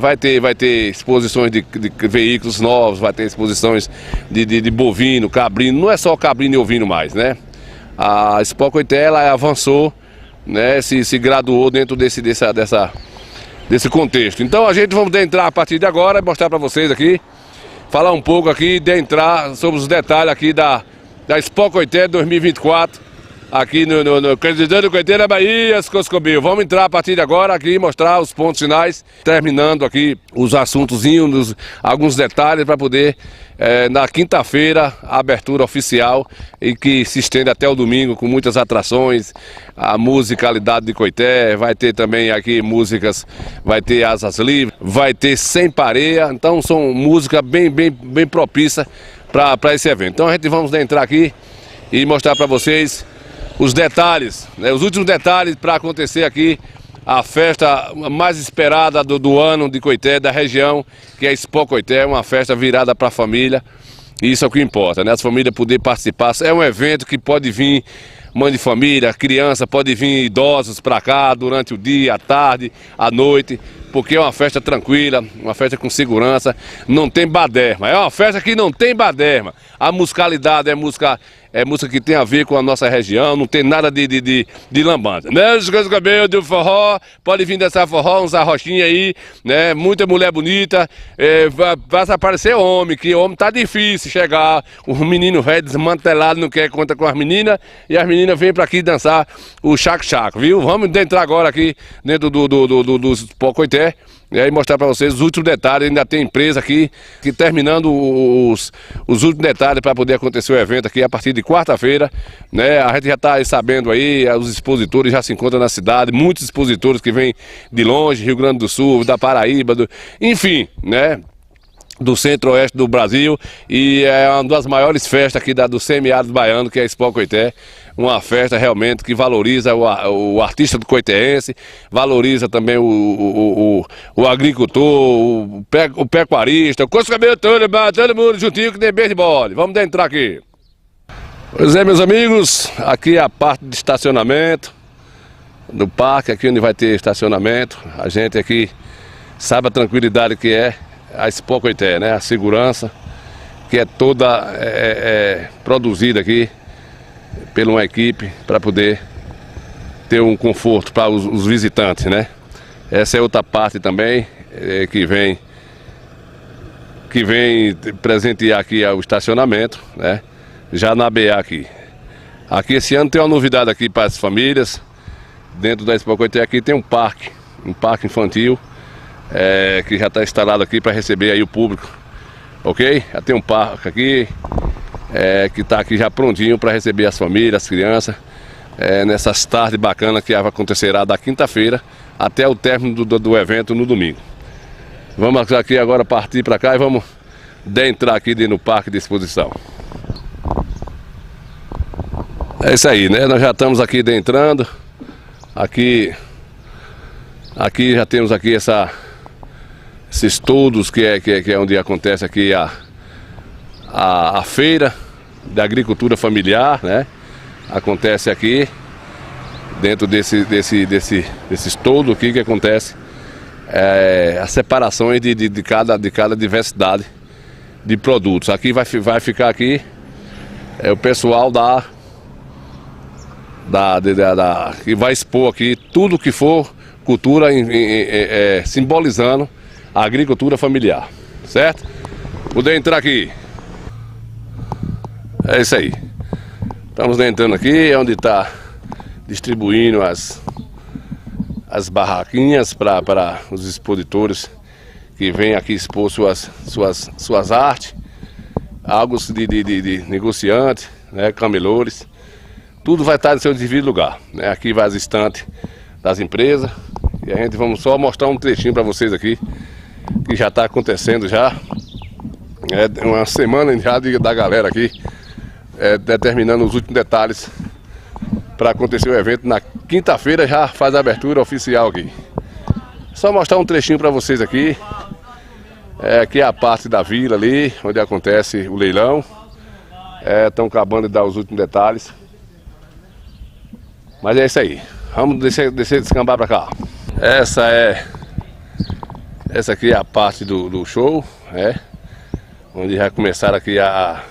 Vai ter exposições de veículos novos, vai ter exposições de bovino, cabrino, não é só cabrino e ovino mais, né? A Expo Coité, ela avançou, né? Se graduou dentro desse contexto. Então a gente vamos entrar a partir de agora e mostrar para vocês aqui, falar um pouco aqui, entrar sobre os detalhes aqui da Expo Coité 2024, aqui no Candidato do Coité da Bahia, Coscobil. Vamos entrar a partir de agora aqui e mostrar os pontos finais, terminando aqui os assuntozinhos, alguns detalhes para poder, na quinta-feira, a abertura oficial e que se estende até o domingo com muitas atrações, a musicalidade de Coité, vai ter também aqui músicas, vai ter Asas Livres, vai ter Sem Pareia, então são músicas bem propícias para esse evento. Então a gente vamos entrar aqui e mostrar para vocês os detalhes, né, os últimos detalhes para acontecer aqui a festa mais esperada do ano de Coité, da região, que é a Expo Coité, uma festa virada para a família, e isso é o que importa, né, as famílias poderem participar. É um evento que pode vir mãe de família, criança, pode vir idosos para cá durante o dia, à tarde, à noite, porque é uma festa tranquila, uma festa com segurança, não tem baderma, é uma festa que não tem baderma. A musicalidade é música que tem a ver com a nossa região, não tem nada de lambança. Né, os cabelos do forró, pode vir dessa forró, uns arrochinhos aí, né, muita mulher bonita, vai aparecer homem, que homem tá difícil chegar, o menino velho desmantelado não quer conta com as meninas, e as meninas vêm para aqui dançar o chaco-chaco, viu? Vamos entrar agora aqui dentro do Expo Coité, e aí mostrar para vocês os últimos detalhes. Ainda tem empresa aqui que terminando os últimos detalhes para poder acontecer o evento aqui a partir de quarta-feira, né? A gente já está sabendo aí, os expositores já se encontram na cidade, muitos expositores que vêm de longe, Rio Grande do Sul, da Paraíba, enfim, né? Do centro-oeste do Brasil, e é uma das maiores festas aqui do semiárido baiano, que é a Expo Coité. Uma festa realmente que valoriza o artista do coitéense, valoriza também o agricultor, o pecuarista, o cabelo todo mundo juntinho que tem beijo de bode. Vamos entrar aqui. Pois é, meus amigos, aqui é a parte de estacionamento do parque, aqui onde vai ter estacionamento. A gente aqui sabe a tranquilidade que é a Expo Coité, né? A segurança que é toda produzida aqui por uma equipe para poder ter um conforto para os visitantes, né? Essa é outra parte também que vem presentear aqui o estacionamento, né? Já na BA aqui. Aqui esse ano tem uma novidade aqui para as famílias. Dentro da Expo Coité aqui tem um parque infantil. Que já está instalado aqui para receber aí o público, ok? Já tem um parque aqui, que está aqui já prontinho para receber as famílias, as crianças, nessas tardes bacanas que acontecerá da quinta-feira até o término do evento no domingo. Vamos aqui agora partir para cá e vamos entrar aqui dentro do parque de exposição. É isso aí, né? Nós já estamos aqui entrando, aqui já temos aqui esses todos que é onde acontece aqui a feira da agricultura familiar, né? Acontece aqui dentro desses todos aqui que acontece as separações de cada diversidade de produtos. Aqui vai ficar aqui o pessoal que vai expor aqui tudo que for cultura, simbolizando a agricultura familiar, certo? Poder entrar aqui. É isso aí. Estamos entrando aqui, é onde está distribuindo as barraquinhas para os expositores que vêm aqui expor suas artes, algo de negociante, né, camelores. Tudo vai estar no seu devido lugar, né? Aqui vai as estantes das empresas. E a gente vamos só mostrar um trechinho para vocês aqui, que já está acontecendo já. É uma semana já da galera aqui, determinando os últimos detalhes para acontecer o evento. Na quinta-feira já faz a abertura oficial aqui. Só mostrar um trechinho para vocês aqui. Aqui é a parte da vila ali, onde acontece o leilão. Estão acabando de dar os últimos detalhes. Mas é isso aí. Vamos descambar para cá. Essa aqui é a parte do show, onde já começaram aqui a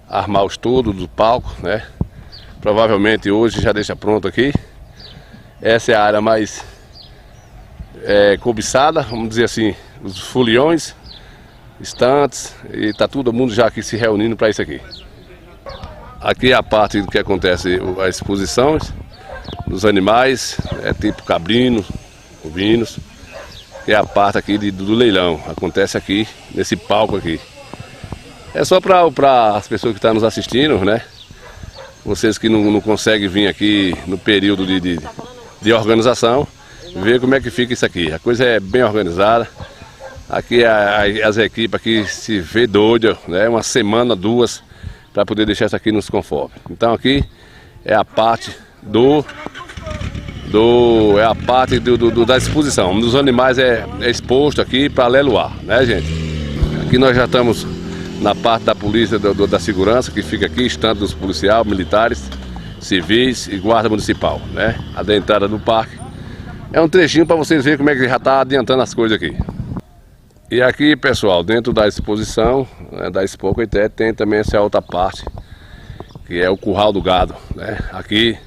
armar os todos do palco, né? Provavelmente hoje já deixa pronto aqui. Essa é a área mais cobiçada, vamos dizer assim, os foliões, estantes, e tá todo mundo já aqui se reunindo para isso aqui. Aqui é a parte que acontece a exposição dos animais, tipo cabrino, ovinos. Que é a parte aqui do leilão, acontece aqui, nesse palco aqui. É só para as pessoas que estão nos assistindo, né? Vocês que não conseguem vir aqui no período de organização, ver como é que fica isso aqui. A coisa é bem organizada. Aqui as equipes aqui se vê doida, né? Uma semana, 2, para poder deixar isso aqui nos conforme. Então aqui é a parte da exposição. Um dos animais é exposto aqui para leiloar, né, gente? Aqui nós já estamos na parte da polícia, da segurança, que fica aqui, estando dos policiais, militares, civis e guarda municipal, né? A da entrada do parque. É um trechinho para vocês verem como é que já está adiantando as coisas aqui. E aqui, pessoal, dentro da exposição, né, da Expo Coité, tem também essa outra parte, que é o curral do gado, né? Aqui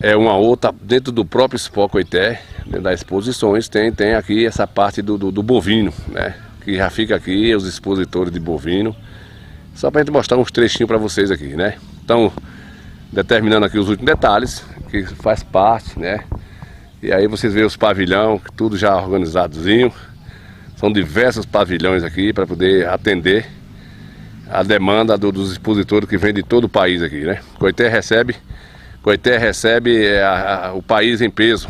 é uma outra, dentro do próprio Expo Coité, dentro das exposições, tem aqui essa parte do bovino, né? Que já fica aqui, os expositores de bovino. Só para a gente mostrar uns trechinhos para vocês aqui, né? Então, determinando aqui os últimos detalhes, que faz parte, né? E aí vocês veem os pavilhões, tudo já organizadozinho. São diversos pavilhões aqui para poder atender a demanda dos expositores que vêm de todo o país aqui, né? Coité recebe o país em peso,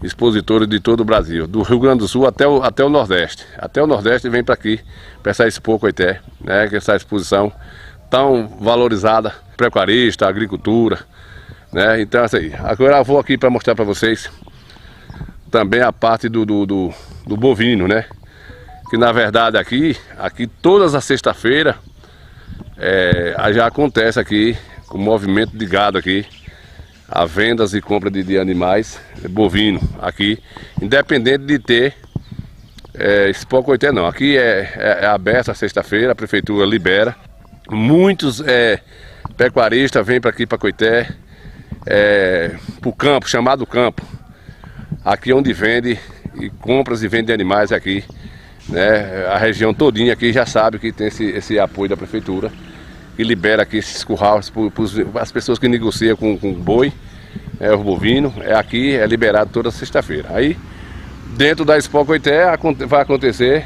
expositores de todo o Brasil, do Rio Grande do Sul até o Nordeste. Até o Nordeste vem para aqui, para essa Expo Coité, né? Que essa exposição tão valorizada, pecuarista, agricultura, né? Então é isso aí. Agora eu vou aqui para mostrar para vocês também a parte do bovino, né? Que na verdade aqui todas as sexta-feira já acontece aqui o movimento de gado aqui, a vendas e compra de animais bovino aqui, independente de ter Expo Coité não. Aqui é aberto a sexta-feira, a prefeitura libera. Muitos pecuaristas vêm para aqui para Coité, para o campo, chamado campo. Aqui onde vende e compras e vende animais aqui, né? A região todinha aqui já sabe que tem esse apoio da prefeitura, que libera aqui esses currais para as pessoas que negociam com boi, o bovino, aqui é liberado toda sexta-feira. Aí, dentro da Expo Coité, vai acontecer,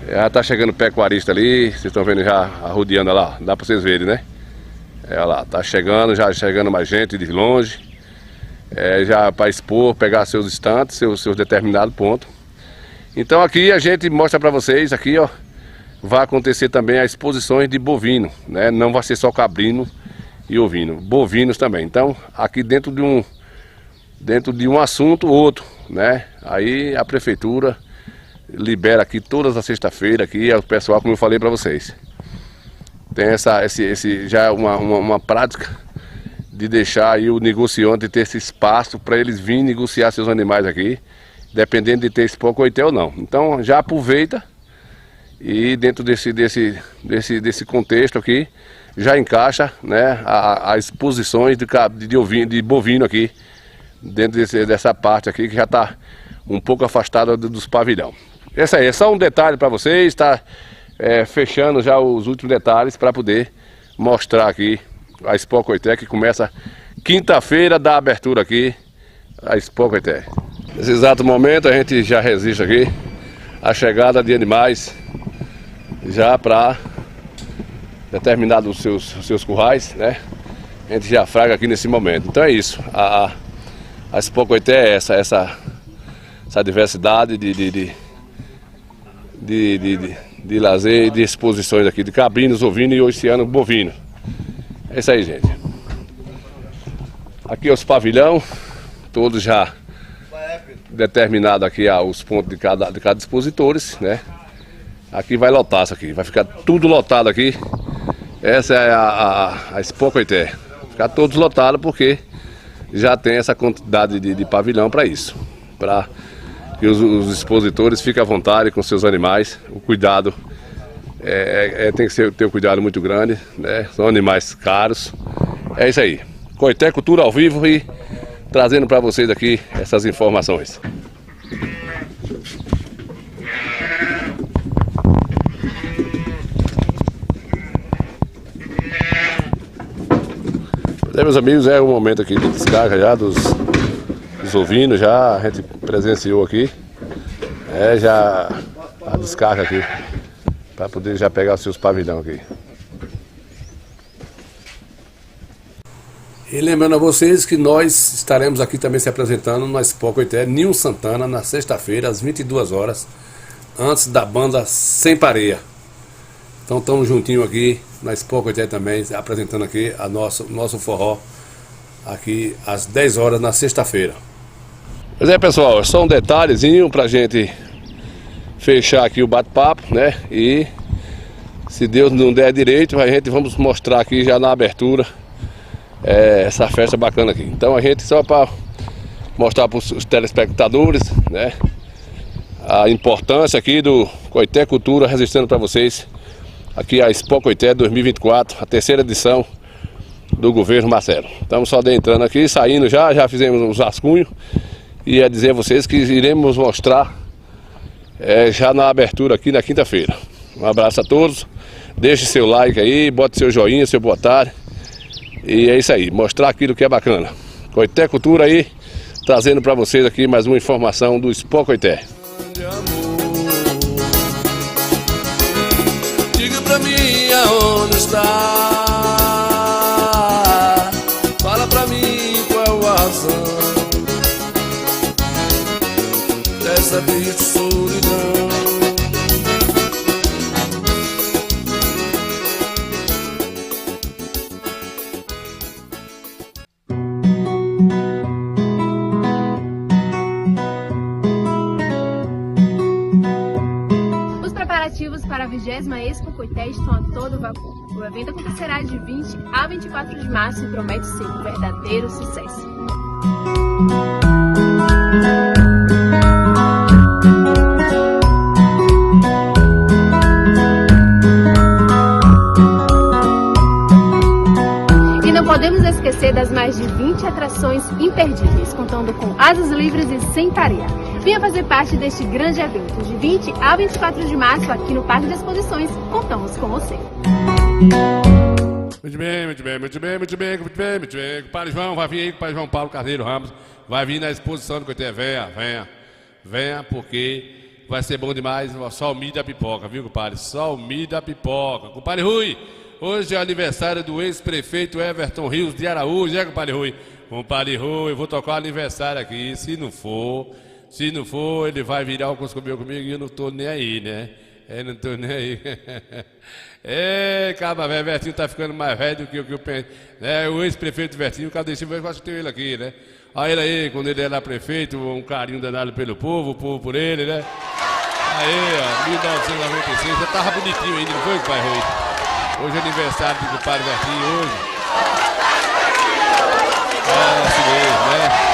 já está chegando pecuarista ali, vocês estão vendo já rodeando lá, dá para vocês verem, né? Olha lá, tá chegando, já chegando mais gente de longe, já para expor, pegar seus estantes, seus determinados pontos. Então aqui a gente mostra para vocês, aqui ó, vai acontecer também as exposições de bovino, né? Não vai ser só cabrino e ovino, bovinos também. Então aqui dentro de um assunto outro, né? Aí a prefeitura libera aqui todas as sexta-feira aqui, o pessoal, como eu falei para vocês, tem já uma prática de deixar aí o negociante ter esse espaço para eles virem negociar seus animais aqui, dependendo de ter Expo Coité ou não. Então já aproveita e dentro desse contexto aqui já encaixa, né, as exposições de bovino aqui dentro dessa parte aqui que já está um pouco afastada dos pavilhões. Esse aí é só um detalhe para vocês, está fechando já os últimos detalhes para poder mostrar aqui a Expo Coité, que começa quinta-feira da abertura aqui, a Expo Coité. Nesse exato momento a gente já resiste aqui a chegada de animais já para determinados seus currais, né? A gente já fraga aqui nesse momento. Então é isso, a Expo Coité é essa diversidade de lazer e de exposições aqui, de cabrinos, ovinos e hoje esse ano bovino. É isso aí, gente. Aqui os pavilhões, todos já determinado aqui os pontos de cada expositores, né? Aqui vai lotar isso aqui, vai ficar tudo lotado aqui. Essa é a Expo Coité. Vai ficar todos lotados porque já tem essa quantidade de pavilhão para isso. Para que os expositores fiquem à vontade com seus animais. O cuidado tem que ter um cuidado muito grande, né? São animais caros. É isso aí. Coité Cultura ao vivo e trazendo para vocês aqui essas informações. Meus amigos, é o momento aqui de descarga já dos ovinos, já a gente presenciou aqui. Já a descarga aqui, para poder já pegar os seus pavilhão aqui. E lembrando a vocês que nós estaremos aqui também se apresentando na Expo Coité Ninho Santana na sexta-feira às 22 horas, antes da banda Sem Pareia. Então estamos juntinho aqui na Expo Coité também, apresentando aqui nosso forró aqui às 10 horas na sexta-feira. Pois é, pessoal, só um detalhezinho pra gente fechar aqui o bate-papo, né? E se Deus não der direito, a gente vamos mostrar aqui já na abertura essa festa bacana aqui. Então a gente só para mostrar para os telespectadores, né, a importância aqui do Coité Cultura, registrando para vocês aqui a Expo Coité 2024, a terceira edição do governo Marcelo. Estamos só entrando aqui, saindo já fizemos uns rascunhos e dizer a vocês que iremos mostrar já na abertura aqui na quinta-feira. Um abraço a todos, deixe seu like aí, bote seu joinha, seu boa tarde. E é isso aí, mostrar aquilo que é bacana. Coité Cultura aí, trazendo para vocês aqui mais uma informação do Expo Coité. Diga pra mim aonde está, fala pra mim qual a razão dessa triste solidão. Para a 20ª Expo Coité estão a todo vapor. O evento acontecerá de 20 a 24 de março e promete ser um verdadeiro sucesso. E não podemos esquecer das mais de 20 atrações imperdíveis, contando com asas livres e sem pareia. Venha fazer parte deste grande evento, de 20 a 24 de março, aqui no Parque de Exposições. Contamos com você. Muito bem, muito bem, muito bem, muito bem, muito bem, muito bem. O Padre João vai vir aí, o Padre João Paulo Carneiro Ramos vai vir na exposição do Coité. Venha, porque vai ser bom demais. Só o milho da pipoca, viu, compadre? Só o milho da pipoca. Compadre Rui, hoje é aniversário do ex-prefeito Everton Rios de Araújo, né, compadre Rui? Compadre Rui, eu vou tocar o aniversário aqui, se não for, ele vai virar o curso comigo e eu não tô nem aí, né? Eu não tô nem aí. Calma, velho, Vertinho tá ficando mais velho do que eu penso. O ex-prefeito Vertinho, cadê esse velho? Eu acho que tem ele aqui, né? Olha ele aí, quando ele era prefeito, um carinho danado pelo povo, o povo por ele, né? Aí, ó, 1996, você tava bonitinho ainda, não foi, pai Rui? Hoje é aniversário do compadre Vertinho, hoje. Assim mesmo, né?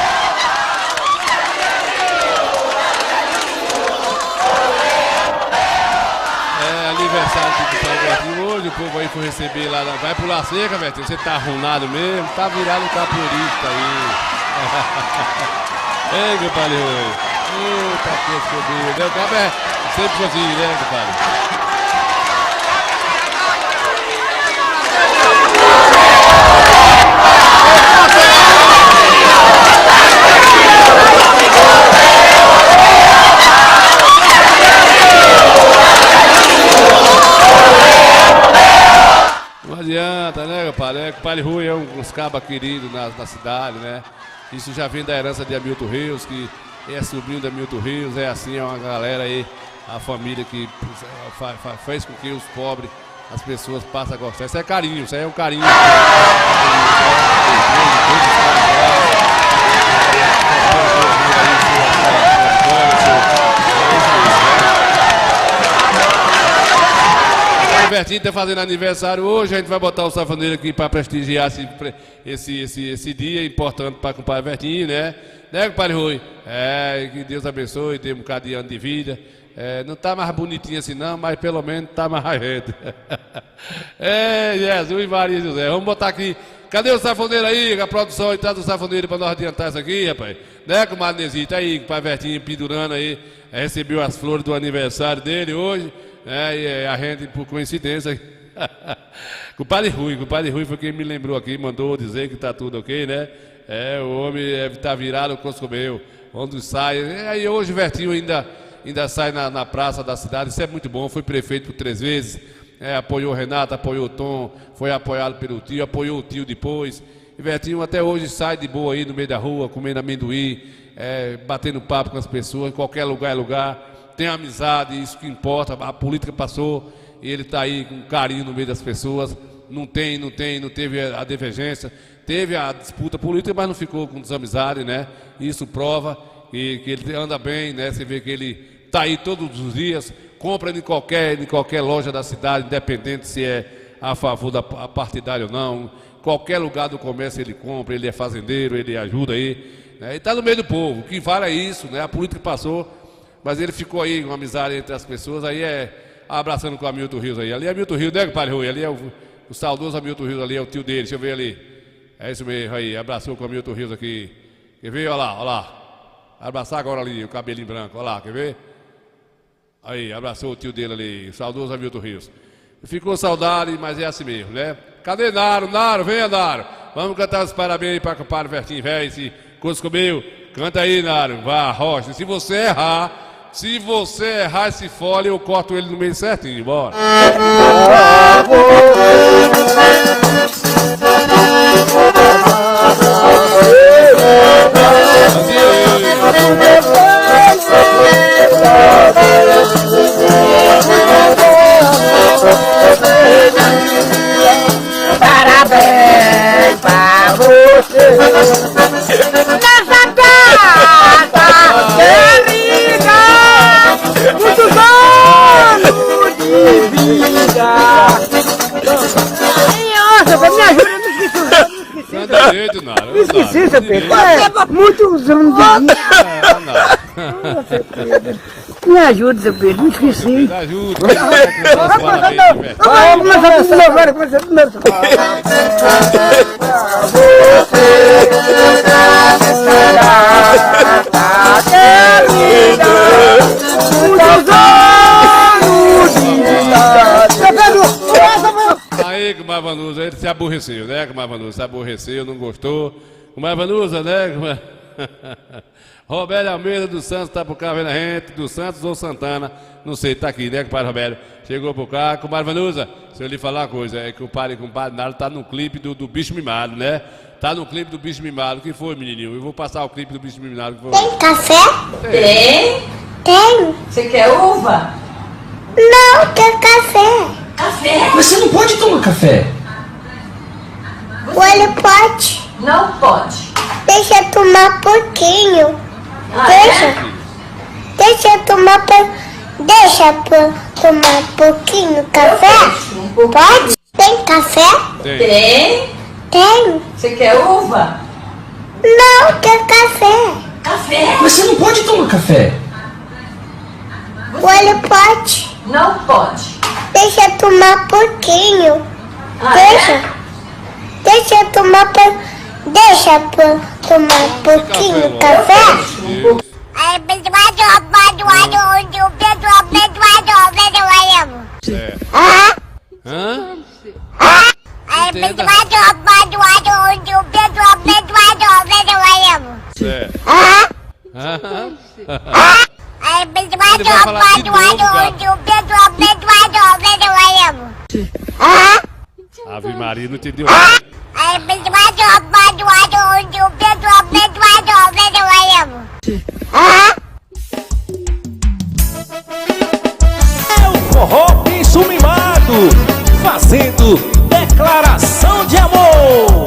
Aniversário do compadre Vertinho hoje, o povo aí foi receber lá, vai pular cerca, Vertinho, você tá arrumado mesmo, tá virado capoeirista aí. Ei, compadre Rui, eita, que escobinho, né? O cabo é sempre assim, né, compadre? Não adianta, né, compadre? O compadre Rui é uns cabas queridos na cidade, né? Isso já vem da herança de Hamilton Rios, que é sobrinho de Hamilton Rios, é assim, é uma galera aí, a família que fez com que os pobres, as pessoas passem a gostar. Isso é carinho, isso aí é um carinho. O Vertinho está fazendo aniversário hoje, a gente vai botar o sanfoneiro aqui para prestigiar esse dia importante para o compadre Vertinho, né? Né, compadre Rui? Que Deus abençoe, tem um bocado de ano de vida. Não está mais bonitinho assim não, mas pelo menos está mais rente. Jesus e Maria José, vamos botar aqui. Cadê o sanfoneiro aí? A produção aí traz o sanfoneiro para nós adiantar isso aqui, rapaz. Né, comadre Nesita? Aí, compadre Vertinho pendurando aí, recebeu as flores do aniversário dele hoje. E a gente, por coincidência, Compadre Rui foi quem me lembrou aqui, mandou dizer que tá tudo ok, né? O homem tá virado com os comeu, onde sai. Aí hoje o Vertinho ainda sai na praça da cidade, isso é muito bom, foi prefeito por 3 vezes, apoiou o Renato, apoiou o Tom, foi apoiado pelo tio, apoiou o tio depois. E Vertinho até hoje sai de boa aí no meio da rua, comendo amendoim, batendo papo com as pessoas, em qualquer lugar é lugar, tem amizade, isso que importa, a política passou, e ele está aí com carinho no meio das pessoas, não teve a divergência, teve a disputa política, mas não ficou com desamizade, né? Isso prova que ele anda bem, né? Você vê que ele está aí todos os dias, compra em qualquer loja da cidade, independente se é a favor da partidária ou não, qualquer lugar do comércio ele compra, ele é fazendeiro, ele ajuda aí, né? Ele está no meio do povo, o que vale é isso, né? A política passou, mas ele ficou aí com amizade entre as pessoas, aí abraçando com o Hamilton Rios aí. Ali é Hamilton Rios, né, compadre Rui? Ali é o saudoso Hamilton Rios, ali é o tio dele, deixa eu ver ali. É isso mesmo aí, abraçou com o Hamilton Rios aqui. Quer ver? Olha lá. Abraçar agora ali, o cabelinho branco, olha lá, quer ver? Aí, abraçou o tio dele ali, o saudoso Hamilton Rios. Ficou saudade, mas é assim mesmo, né? Cadê Naro? Venha, Naro. Vamos cantar os parabéns aí para o compadre Vertinho, velho, esse coisa comeu. Canta aí, Naro. Vá, Rocha. Se você errar esse fole, eu corto ele no meio certinho. Bora. Parabéns pra você nessa data querida, muitos anos de vida. Nossa, me ajuda, eu me esqueci, seu Pedro. Muitos anos de vida. Me ajuda, seu Pedro, me esqueci. Me ajuda. Vamos começar tudo de novo, começar tudo de novo. Aí, Comadre Vanusa, ele se aborreceu, né, Comadre Vanusa? Se aborreceu, não gostou. Comadre Vanusa, né? Roberto Almeida dos Santos tá por cá vendo a gente, dos Santos ou Santana, não sei, tá aqui, né, compadre Roberto? Chegou por cá, compadre Vanusa, se eu lhe falar uma coisa, é que o compadre Nalo tá no clipe do Bicho Mimado, né? Tá no clipe do Bicho Mimado, o que foi, menininho? Eu vou passar o clipe do Bicho Mimado. Tem café? Tem? Tem. Você quer uva? Não, quer café. Café? Mas você não pode tomar café. Ele pode. Não pode. Deixa eu tomar pouquinho. Deixa eu tomar tomar pouquinho café? Pode? Tem café? Tem? Tem. Você quer uva? Não, quer café. Café? Mas você não pode tomar café. Ele pode. Não pode. Deixa eu tomar pouquinho. Deixa eu tomar pouquinho café? Ave Maria, não entendeu? É o forró bicho mimado, fazendo declaração de amor.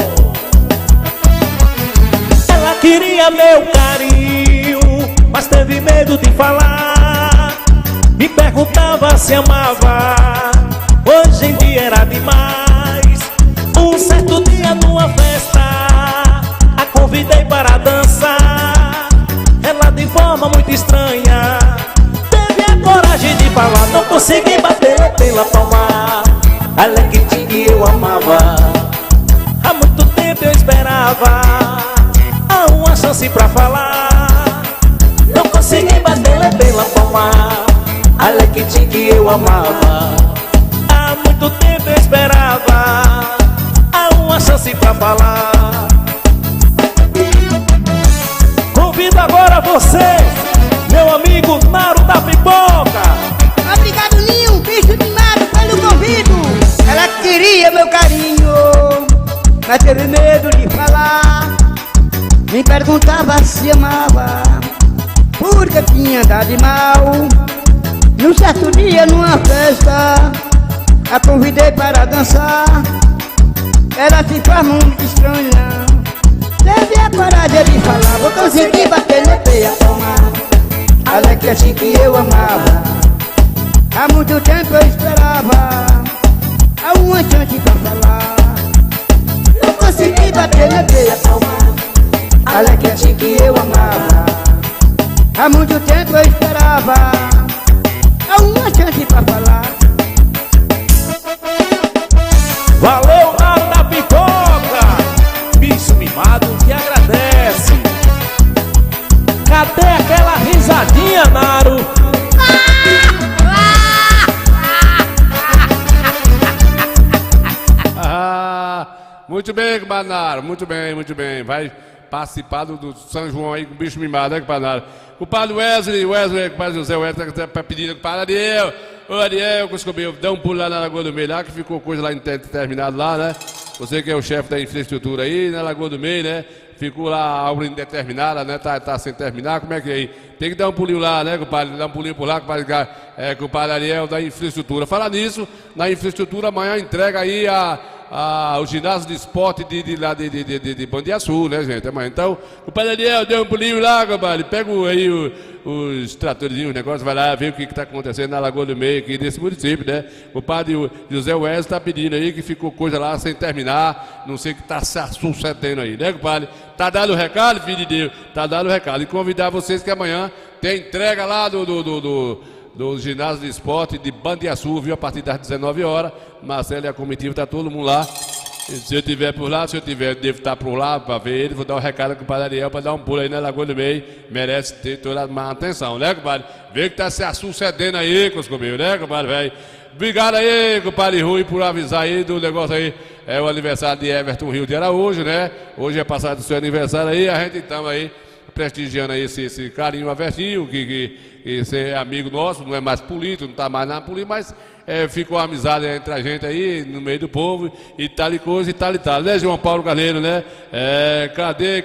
Ela queria meu carinho, mas teve medo de falar. Me perguntava se amava, hoje em dia era demais. Um certo dia numa festa, a convidei para dançar. Ela de forma muito estranha teve a coragem de falar. Não consegui bater pela palma. Ela que tinha que eu amava. Há muito tempo eu esperava uma chance pra falar. Não consegui bater pela palma. Ela que tinha que eu amava. Há muito tempo eu esperava falar. Convido agora você, meu amigo Naro da Pipoca. Obrigado, Ninho, bicho mimado, pelo convite. Ela queria meu carinho, mas teve medo de falar. Me perguntava se amava, porque tinha dado de mal. Num certo dia, numa festa, a convidei para dançar. Ela se faz muito estranha, teve a coragem de falar. Vou conseguir bater no peito a palma. Ela que assim que eu amava, há muito tempo eu esperava há uma chance pra falar. Eu consegui bater na teia, palma. Ela que assim que eu amava, há muito tempo eu esperava há uma chance pra falar. Valeu, Naro da Pipoca. Bicho mimado que agradece. Cadê aquela risadinha, Naro? Muito bem, Compadre, muito bem, muito bem. Vai participar do São João aí com o bicho mimado, né, Compadre? Compadre Wesley, compadre José Wesley, tá pedindo, compadre Ariel, descobriu, dá um pulo lá na Lagoa do Meio, lá que ficou coisa lá terminado lá, né? Você que é o chefe da infraestrutura aí, na Lagoa do Meio, né? Ficou lá a obra indeterminada, né? Tá sem terminar, como é que é aí? Tem que dar um pulinho lá, né, compadre? Dar um pulinho por lá, compadre Ariel da infraestrutura. Falar nisso, na infraestrutura, amanhã entrega aí o ginásio de esporte de Bandiaçu, né, gente? Amanhã. Então, compadre Ariel, dê um pulinho lá, compadre. Pega aí os tratorzinhos, o negócio, vai lá ver o que está acontecendo na Lagoa do Meio, aqui nesse município, né? O padre José Wesley está pedindo aí que ficou coisa lá sem terminar, não sei o que está se sucedendo aí, né, compadre? Tá dado o recado, filho de Deus? Tá dado o recado. E convidar vocês que amanhã tem entrega lá do ginásio de esporte de Bandiaçu, viu? A partir das 19 horas. Marcelo e a comitiva, tá todo mundo lá. Se eu estiver por lá, devo estar por lá para ver ele. Vou dar um recado com o compadre Ariel para dar um pulo aí na Lagoa do Meio. Merece ter toda a atenção, né, compadre? Vê que tá se sucedendo aí com os comigo, né, compadre, velho? Obrigado aí, compadre Rui, por avisar aí do negócio aí. É o aniversário de Everton Rio de Araújo, né? Hoje é passado o seu aniversário aí, a gente então aí prestigiando aí esse carinho Evertinho, que é amigo nosso, não é mais político, não está mais na política, mas ficou uma amizade entre a gente aí, no meio do povo, e tal e coisa, e tal, né, João Paulo Carneiro, né? Cadê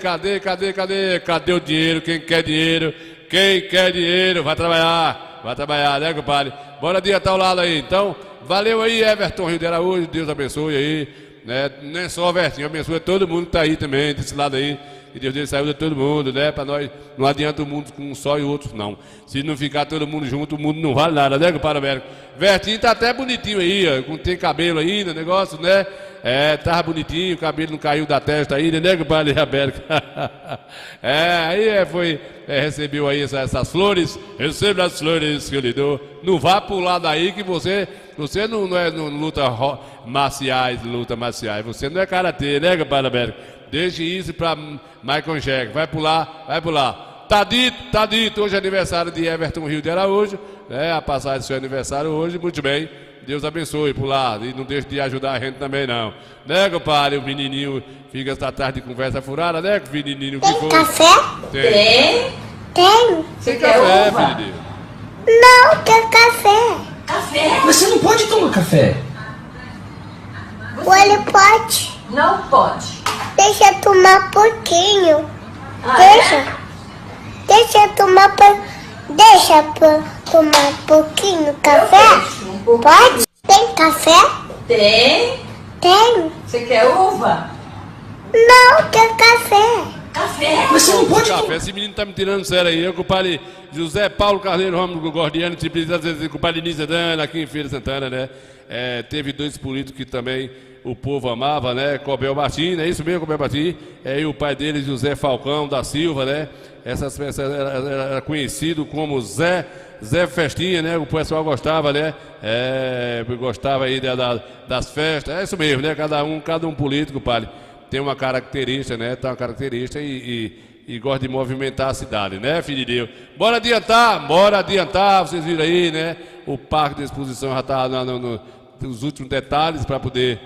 o dinheiro? Quem quer dinheiro? Vai trabalhar, né, compadre? Bora adiantar o lado aí, então, valeu aí, Everton Rio de Araújo, Deus abençoe aí, né? Não é só o Evertinho, abençoe todo mundo que tá aí também, desse lado aí. E Deus dê saúde a todo mundo, né? Para nós, não adianta o mundo com um só e outro, não. Se não ficar todo mundo junto, o mundo não vale nada, né, compadre Américo? Vertinho tá até bonitinho aí, ó. Tem cabelo ainda, negócio, né? Tava bonitinho, o cabelo não caiu da testa ainda, né, compadre Américo? Recebeu aí essas flores, receba as flores que eu lhe dou. Não vá pular daí que você não luta marciais, você não é karatê, né, compadre Américo? Deixe isso para Michael Jackson. Vai pular. Tá dito. Hoje é aniversário de Everton Rio de Araújo, né? A passagem do seu aniversário hoje, muito bem. Deus abençoe por lá. E não deixe de ajudar a gente também, não. Né, compadre? O menininho fica esta tarde de conversa furada, né? O menininho que foi. Tem café? Tem. Você quer café, filho de Deus? Não, quer café. Café? Mas você não pode tomar café. Ele pode. Não pode. Deixa eu tomar pouquinho. Deixa eu tomar pouquinho café? Pode? Tem café? Tem. Você quer uva? Não, quer café. Café? Mas você não pode café. Esse menino tá me tirando sério aí. Eu, compadre José Paulo Carneiro Ramos Gordiano, compadre Nícia Dana, aqui em Feira Santana, né? Teve dois políticos que também o povo amava, né? Cobel Martins, é isso mesmo, Cobel Martins? E o pai dele, José Falcão da Silva, né? Essas pessoas era conhecido como Zé Festinha, né? O pessoal gostava, né? Gostava aí das festas, é isso mesmo, né? Cada um político, padre, tem uma característica, né? Tem uma característica e gosta de movimentar a cidade, né, filho de Deus? Bora adiantar, vocês viram aí, né? O parque de exposição já está nos últimos detalhes para poder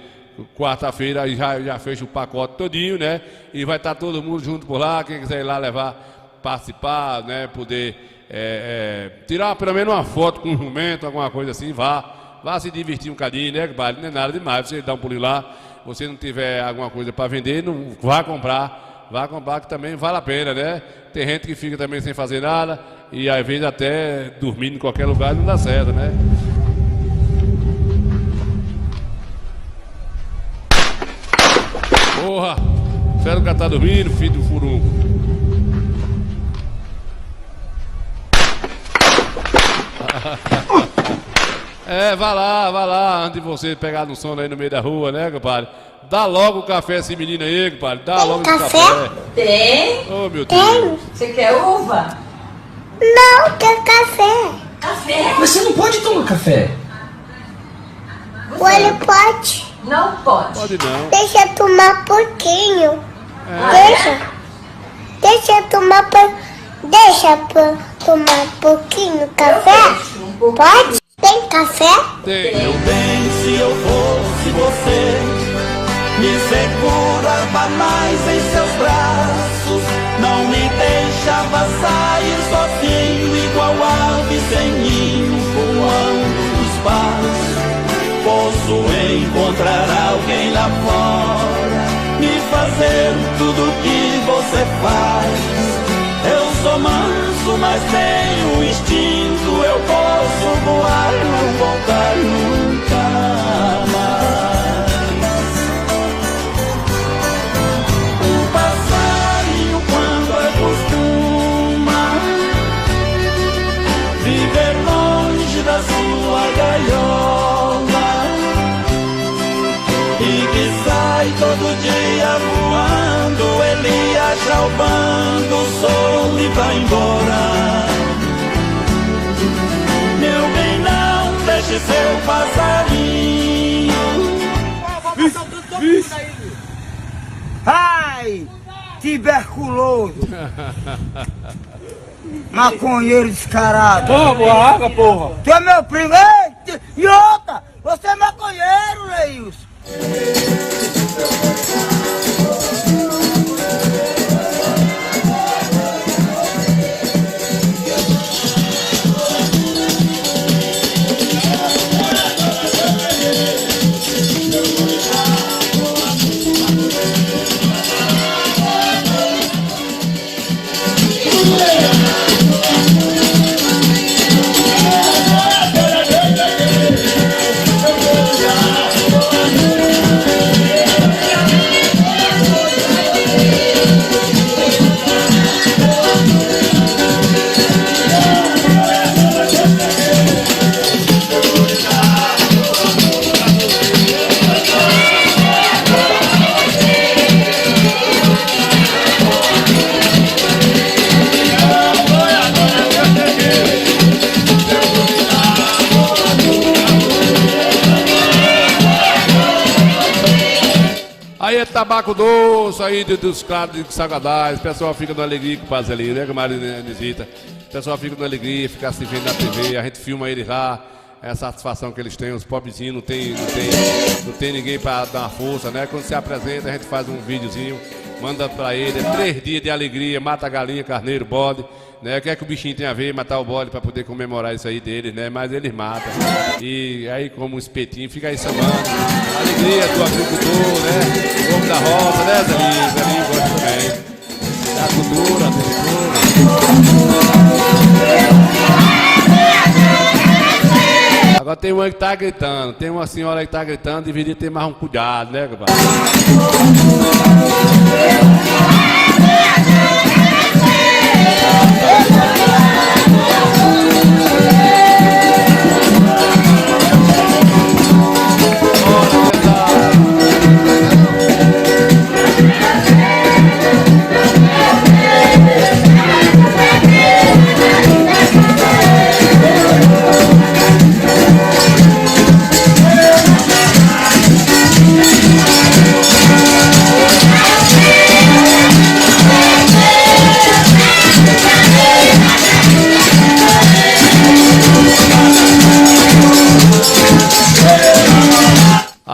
quarta-feira aí já fecha o pacote todinho, né? E vai estar todo mundo junto por lá, quem quiser ir lá levar, participar, né? Poder tirar pelo menos uma foto com um jumento, alguma coisa assim, vá se divertir um cadinho, né? Não é nada demais, você dá um pulinho lá, você não tiver alguma coisa para vender, não vá comprar que também vale a pena, né? Tem gente que fica também sem fazer nada e às vezes até dormindo em qualquer lugar não dá certo, né? Porra, sério que tá dormindo, filho do furunco. Vá lá, antes de você pegar no sono aí no meio da rua, né, compadre? Dá logo o café a esse menino aí, compadre. Dá logo esse café. Tem? Oh, meu Deus. Você quer uva? Não, quer café. Café? Mas você não pode tomar café. Ele pode. Não pode. Pode não. Deixa eu tomar pouquinho. Deixa eu tomar pouquinho café? Pode? Tem café? Tem. Meu bem, se eu fosse você, me segurava mais em seus braços, não me deixava sair sozinho, igual ave sem ninho, voando no espaço. Posso encontrar alguém lá fora, me fazer tudo que você faz. Eu sou manso, mas tenho instinto, eu posso voar, não voltar nunca mais. Um passarinho quando acostuma viver longe da sua gaiola e que sai todo dia voando, ele acha o bando, o sol e vai embora. Meu bem, não deixe seu passarinho. Ai, tuberculoso. Maconheiro descarado. Boa água, porra. Tu é meu primo. Ei, e outra, você é maconheiro, Leilson. Aí é tabaco doce, aí dos caras de Sagadais, o pessoal fica na alegria com o Paz ali, né, com a Marinezita. O pessoal fica na alegria, fica se vendo na TV, a gente filma eles lá, é a satisfação que eles têm, os pobrezinhos não tem ninguém pra dar uma força, né? Quando se apresenta, a gente faz um videozinho, manda pra ele, 3 dias de alegria, mata a galinha, carneiro, bode, né? O que é que o bichinho tem a ver, matar o bode pra poder comemorar isso aí deles, né? Mas eles matam. E aí, como um espetinho, fica aí samando. A alegria do agricultor, né? O homem da roça, né, Zelinho? Zelinho gosta também. Da cultura, Agora tem uma que tá gritando, tem uma senhora que tá gritando, deveria ter mais um cuidado, né, compadre?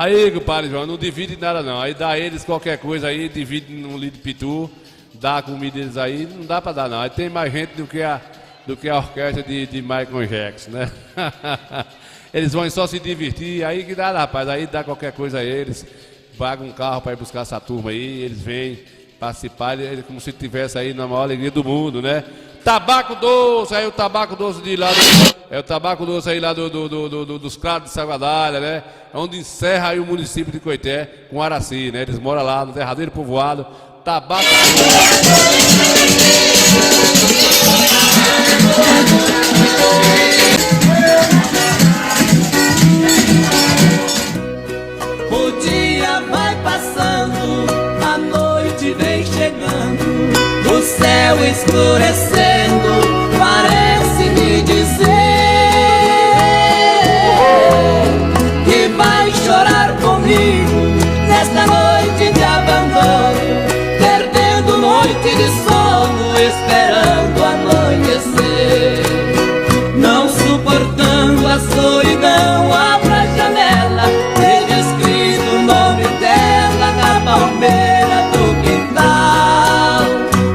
Aí, compadre João, não divide nada não. Aí dá eles qualquer coisa aí, divide num litro de pitu, dá a comida deles aí, não dá pra dar não. Aí tem mais gente do que a orquestra de Michael Jackson, né? Eles vão só se divertir, aí que dá, rapaz. Aí dá qualquer coisa a eles, paga um carro pra ir buscar essa turma aí, eles vêm participar, eles como se estivesse aí na maior alegria do mundo, né? Tabaco doce, aí o tabaco doce de lá é o tabaco doce aí lá dos Claros de Salvadalha, né? Onde encerra aí o município de Coité com Araci, né? Eles moram lá no derradeiro povoado. Tabaco O dia vai passando, a noite vem chegando, o céu escurecendo, parece me dizer que vai chorar comigo nesta noite de abandono, perdendo noite de sono, esperando amanhecer. Não suportando a solidão, abro a janela, vejo escrito o nome dela na palmeira do quintal.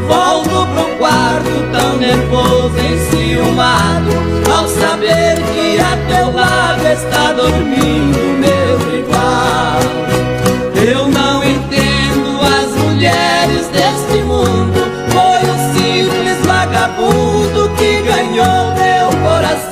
Volto pro quarto tão nervoso, enciumado, ao saber que a teu lado está dormindo meu igual. Eu não entendo as mulheres deste mundo, foi um simples vagabundo que ganhou meu coração.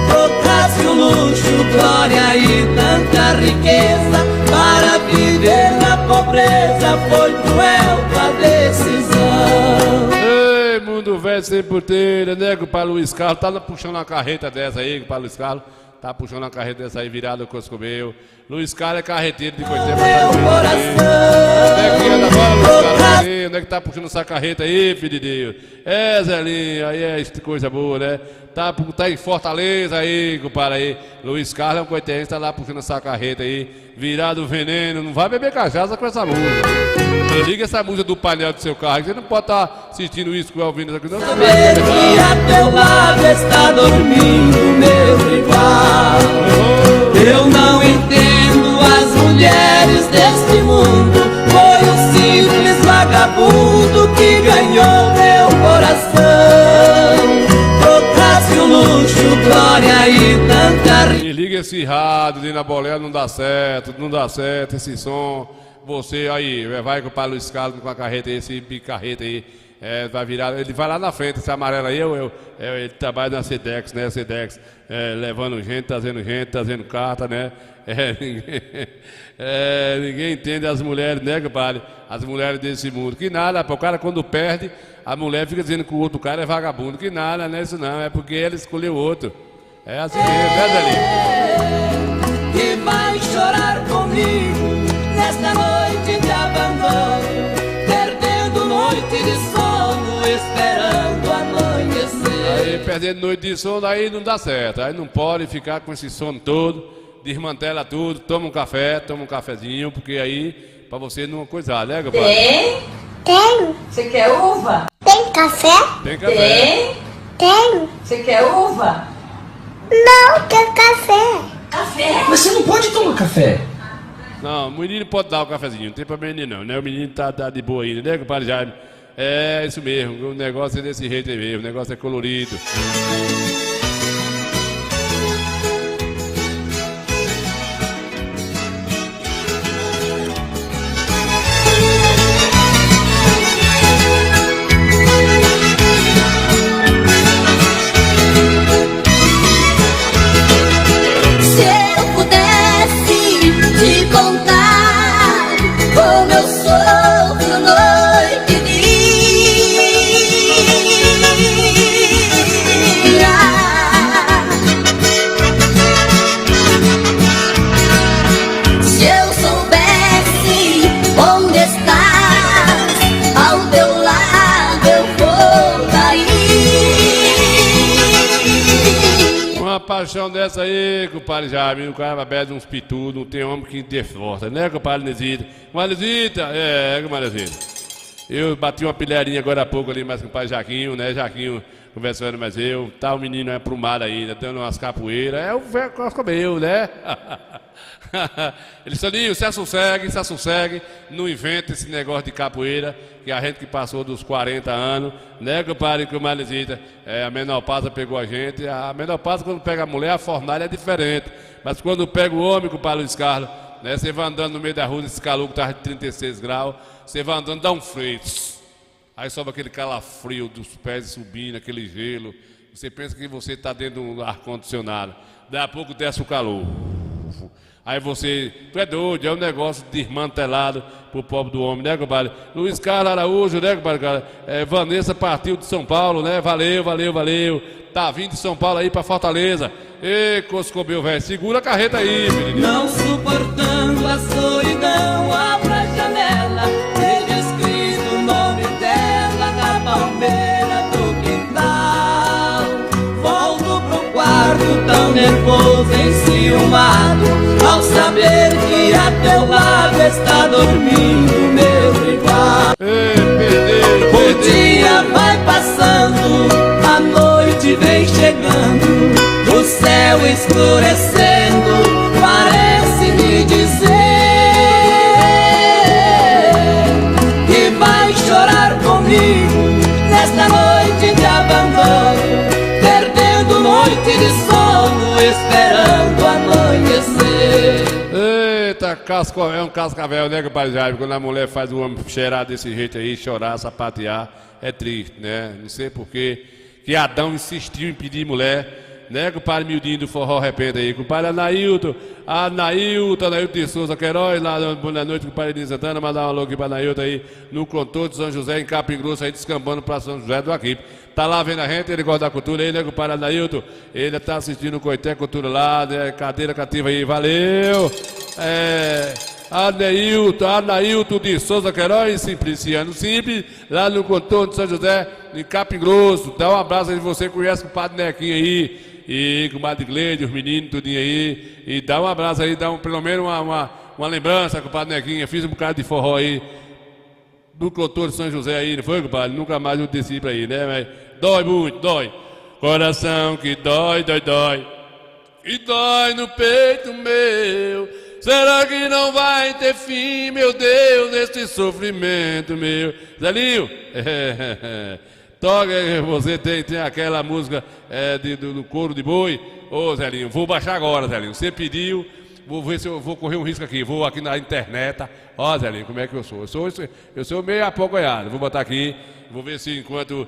Trocasse o luxo, glória e tanta riqueza para viver na pobreza, foi cruel tua decisão. Ei, mundo velho sem porteira, né, compadre Luiz Carlos? Tá puxando uma carreta dessa aí, compadre Luiz Carlos. Tá puxando uma carreta dessa aí, virado o Coscomeu. Luiz Carlos é carreteiro de Coité. Onde é que anda agora, Luiz Carlos? Onde é que tá puxando essa carreta aí, filho de Deus? É, Zelinho, aí é coisa boa, né? Tá em Fortaleza aí, compadre aí. Luiz Carlos é um coitense, tá lá puxando essa carreta aí, virado o veneno. Não vai beber cachaça com essa música. Liga essa música do painel do seu carro, você não pode estar assistindo isso, ouvindo isso aqui, não. Saber que a teu lado está dormindo meu igual. Eu não entendo as mulheres deste mundo, foi um simples vagabundo que ganhou meu coração. Trocasse o luxo, glória e tanta... E liga esse rádio ali na boleia, não dá certo esse som. Você aí, vai com o pai Luiz Carlos com a carreta aí, esse picarreta aí, vai virar, ele vai lá na frente, esse amarelo aí, ele trabalha na Sedex, né, Sedex, levando gente, trazendo carta, né, ninguém entende as mulheres, né, compadre, as mulheres desse mundo, que nada, o cara quando perde, a mulher fica dizendo que o outro cara é vagabundo, que nada, não é isso não, é porque ela escolheu outro, é assim mesmo, né, Zelinho? Que vai chorar comigo nesta noite de abandono, perdendo noite de sono, esperando amanhecer. Aí perdendo noite de sono, aí não dá certo, aí não pode ficar com esse sono todo, desmantela tudo, toma um cafezinho, porque aí pra você não coisar, né, compadre? Tem? Tenho. Você quer uva? Tem café? Tem café. Tenho. Você quer uva? Não, quero café. Café? Mas você não pode tomar café. Não, o menino pode dar o cafezinho, não tem problema não, né? O menino tá de boa ainda, né, compadre Jaime? É isso mesmo, o negócio é desse jeito aí mesmo, o negócio é colorido. Se eu pudesse te contar como eu sofro noite e dia, se eu soubesse onde estás, ao teu lado eu voltaria. Uma paixão dessa aí, compadre Jaime, o cara bebe uns pitu, não tem homem que dê força, né, compadre Nesita? Marizita, comadre Nesita. Eu bati uma pilherinha agora há pouco ali, mas com o pai Jaquinho, né, Jaquinho conversando, mas o menino é aprumado ainda, dando umas capoeiras, é o velho Coscobeu, né? Ele Soninho, se assossegue, não inventa esse negócio de capoeira, que a gente que passou dos 40 anos, né, compadre, que o Marizita, a menopausa pegou a gente, a menopausa quando pega a mulher, a fornalha é diferente, mas quando pega o homem, compadre Luiz Carlos, né, você vai andando no meio da rua, esse calor que tá de 36 graus, você vai andando, dá um freio, aí sobe aquele calafrio dos pés subindo, aquele gelo, você pensa que você está dentro de um ar-condicionado, daí a pouco desce o calor. Aí você, tu é doido, é um negócio desmantelado pro pobre do homem, né, compadre? Luiz Carlos Araújo, né, compadre? Vanessa partiu de São Paulo, né? Valeu. Tá vindo de São Paulo aí pra Fortaleza. Ê, Coscobeu, velho, segura a carreta aí, menino. Não suportando a solidão, abro a janela, vejo escrito o nome dela na palmeira do quintal. Volto pro quarto tão nervoso, enciumado, ao saber que a teu lado está dormindo meu igual. O dia vai passando, a noite vem chegando, o céu escurecendo, parece me dizer que vai chorar comigo nesta noite de abandono, perdendo noite de sono, esperando amanhecer. Eita, é um cascavel, né, compadre? Quando a mulher faz o homem cheirar desse jeito aí, chorar, sapatear, é triste, né? Não sei por que Adão insistiu em pedir mulher, né, compadre Mildinho do Forró Repente aí, compadre Anailton de Souza Queiroz, lá na noite com o compadre de Santana, mandar um alô aqui para Anailton aí, no Contorno de São José, em Capim Grosso, aí descambando para São José do Aquipe. Tá lá vendo a gente, ele gosta da cultura aí, né, compadre Anailton? Ele tá assistindo o Coité Cultura lá, né, cadeira cativa aí, valeu! Anailton de Souza Queiroz, Simpliciano Simples, lá no Contorno de São José, em Capim Grosso. Dá um abraço aí, você conhece o Padre Nequinho aí, e com o Padre Gleide, os meninos, tudinho aí, e dá um abraço aí, dá pelo menos uma lembrança com o Padre Nequinho. Fiz um bocado de forró aí, do Contorno de São José aí, não foi, compadre? Nunca mais eu desci pra aí, né? Mas dói muito, dói. Coração que dói, e dói no peito meu. Será que não vai ter fim, meu Deus, este sofrimento meu? Zelinho, toca, você tem aquela música do couro de boi. Ô, Zelinho, vou baixar agora, Zelinho. Você pediu, vou ver se eu vou correr um risco aqui. Vou aqui na internet. Ó, Zelinho, como é que eu sou? Eu sou meio apogoiado. Vou botar aqui, vou ver se enquanto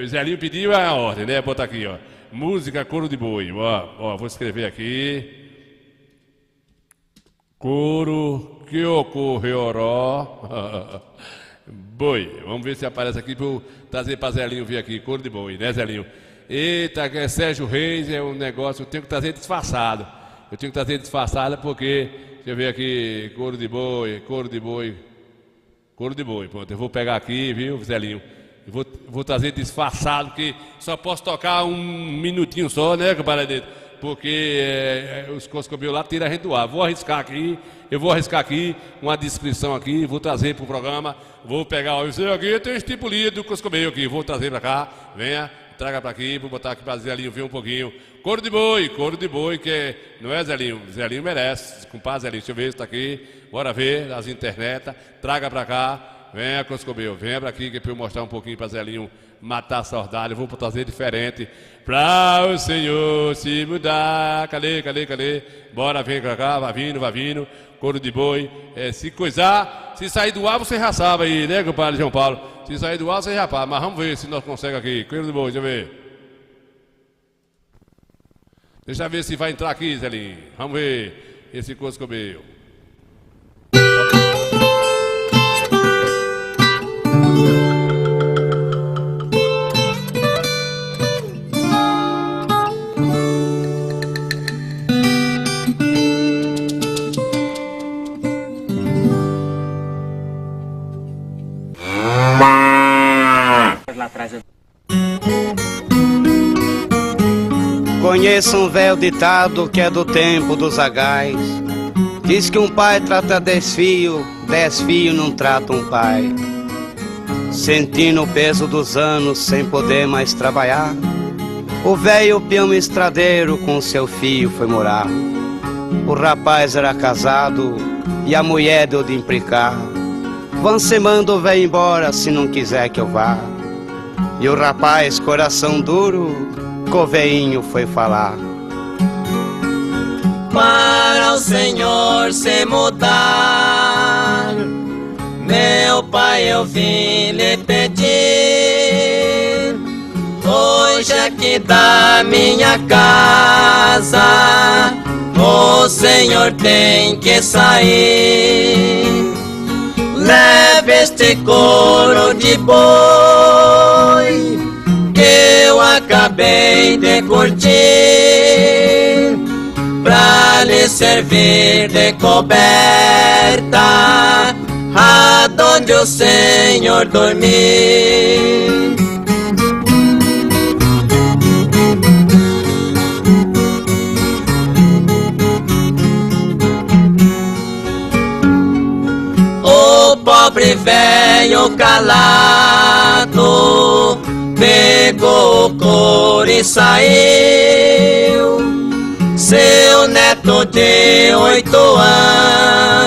Zelinho pediu é a ordem, né? Botar aqui, ó. Música couro de boi. Ó, vou escrever aqui. Couro que ocorreu boi. Vamos ver se aparece aqui para eu trazer para Zelinho vir aqui. Couro de boi, né, Zelinho? Eita, que é Sérgio Reis, é um negócio, eu tenho que trazer disfarçado. Porque, deixa eu ver aqui, couro de boi, pronto. Eu vou pegar aqui, viu, Zelinho? Vou trazer disfarçado, porque só posso tocar um minutinho só, né, compadre? Porque os Coscobeu lá tiram a gente do ar. Eu vou arriscar aqui uma descrição aqui, vou trazer para o programa, vou pegar, ó, isso aqui tem esse tipo lido do Coscobeu aqui, vou trazer para cá, venha, traga para aqui, vou botar aqui para Zelinho ver um pouquinho. Couro de boi, que não é Zelinho? Zelinho merece, compadre Zelinho, deixa eu ver se está aqui, bora ver nas internet, traga para cá, venha, Coscobeu, venha para aqui, que é para eu mostrar um pouquinho para Zelinho matar a saudade. Eu vou trazer diferente pra o Senhor se mudar. Cadê? Bora, vem pra cá, vai vindo. Couro de boi. Se coisar, se sair do ar, você já sabe aí, né, compadre João Paulo? Se sair do ar, você já sabe. Mas vamos ver se nós conseguimos aqui. Couro de boi, deixa eu ver. Deixa eu ver se vai entrar aqui, Zelinho. Vamos ver esse Coscobeu. Conheço um velho ditado que é do tempo dos agais. Diz que um pai trata 10 filhos, 10 filhos não tratam um pai. sentindo o peso dos anos sem poder mais trabalhar. O velho peão estradeiro com seu filho foi morar. O rapaz era casado e a mulher deu de implicar. Você manda o velho embora se não quiser que eu vá. E o rapaz, coração duro, com o velhinho foi falar. Para o Senhor se mudar, meu pai, eu vim lhe pedir. Hoje aqui da minha casa o Senhor tem que sair. Leve este couro de boi que eu acabei de curtir, pra lhe servir de coberta aonde o Senhor dormir. O pobre velho calado pegou o couro e saiu. Seu neto de 8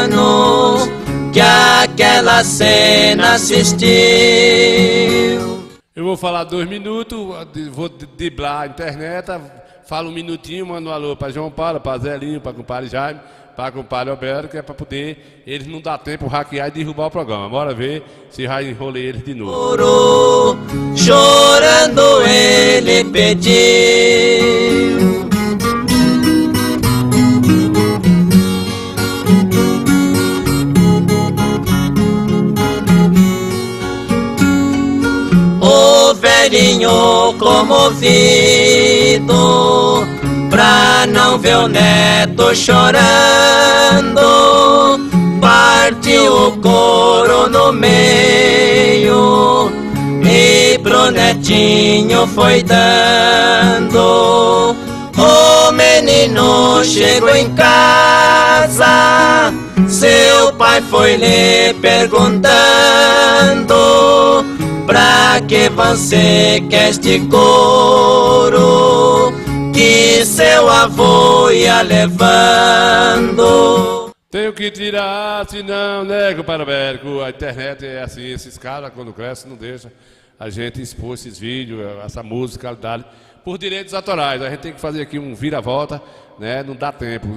anos que aquela cena assistiu. Eu vou falar 2 minutos, vou driblar a internet, falo 1 minutinho, mando um alô para João Paulo, para Zelinho, para o compadre Jaime, para o compadre Alberto, que é para poder eles não dar tempo hackear e derrubar o programa. Bora ver se vai enrolar eles de novo. Chorando ele pediu. O velhinho comovido, pra não ver o neto chorando, partiu o couro no meio e pro netinho foi dando. O menino chegou em casa, seu pai foi lhe perguntando: pra que você quer este couro que seu avô ia levando? Tenho que tirar, senão, né, compadre Alberto? A internet é assim, esses caras quando crescem não deixam a gente expor esses vídeos, essa musicalidade, por direitos autorais. A gente tem que fazer aqui um vira-volta, né? Não dá tempo,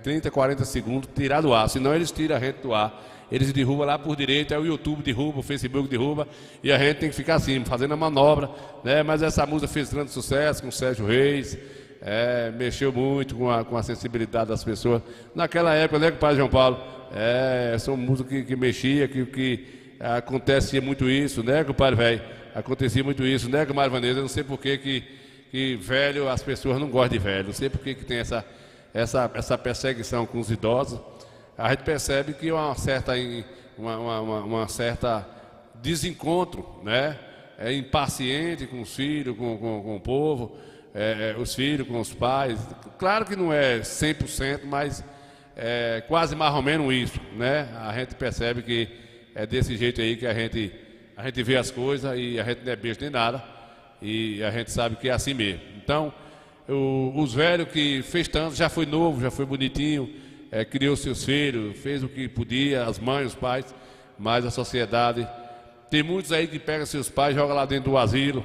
30, 40 segundos, tirar do ar, senão eles tiram a gente do ar. Eles derrubam lá por direito, o YouTube derruba, o Facebook derruba, e a gente tem que ficar assim, fazendo a manobra, né? Mas essa música fez grande sucesso com o Sérgio Reis, mexeu muito com a sensibilidade das pessoas. Naquela época, né, compadre João Paulo? São músicas que mexia, que acontecia muito isso, né, compadre velho? Acontecia muito isso, né, compadre Vanessa? Eu não sei por que velho, as pessoas não gostam de velho, não sei por que tem essa perseguição com os idosos. A gente percebe que uma certa desencontro, né? Impaciente com os filhos, com o povo, os filhos com os pais. Claro que não é 100%, mas é quase mais ou menos isso, né? A gente percebe que é desse jeito aí que a gente vê as coisas e a gente não é besta nem nada e a gente sabe que é assim mesmo. Então, os velhos que fez tanto, já foi novo, já foi bonitinho, criou seus filhos, fez o que podia, as mães, os pais, mas a sociedade. Tem muitos aí que pegam seus pais, joga lá dentro do asilo,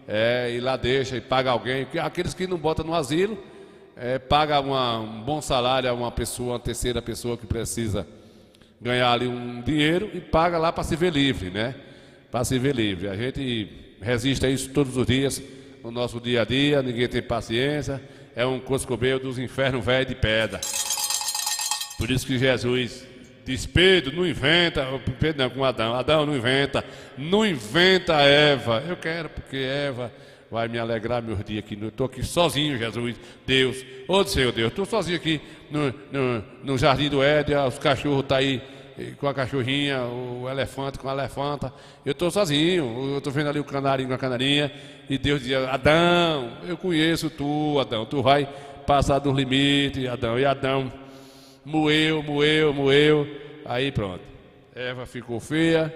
e lá deixa e paga alguém. Aqueles que não botam no asilo, paga um bom salário a uma terceira pessoa que precisa ganhar ali um dinheiro e paga lá para se ver livre, né? Para se ver livre. A gente resiste a isso todos os dias, no nosso dia a dia, ninguém tem paciência, é um coscobeio dos infernos velho de pedra. Por isso que Jesus diz: Pedro, não inventa, Pedro não, com Adão não inventa Eva. Eu quero, porque Eva vai me alegrar meus dias aqui. Eu estou aqui sozinho, Jesus, Deus. Ô Senhor Deus, estou sozinho aqui no jardim do Éden, os cachorros estão aí com a cachorrinha, o elefante com a elefanta. Eu estou sozinho, eu estou vendo ali o canarinho com a canarinha, e Deus diz: Adão, eu conheço tu, Adão, tu vai passar dos limites, Adão. E Adão moeu, aí pronto. Eva ficou feia,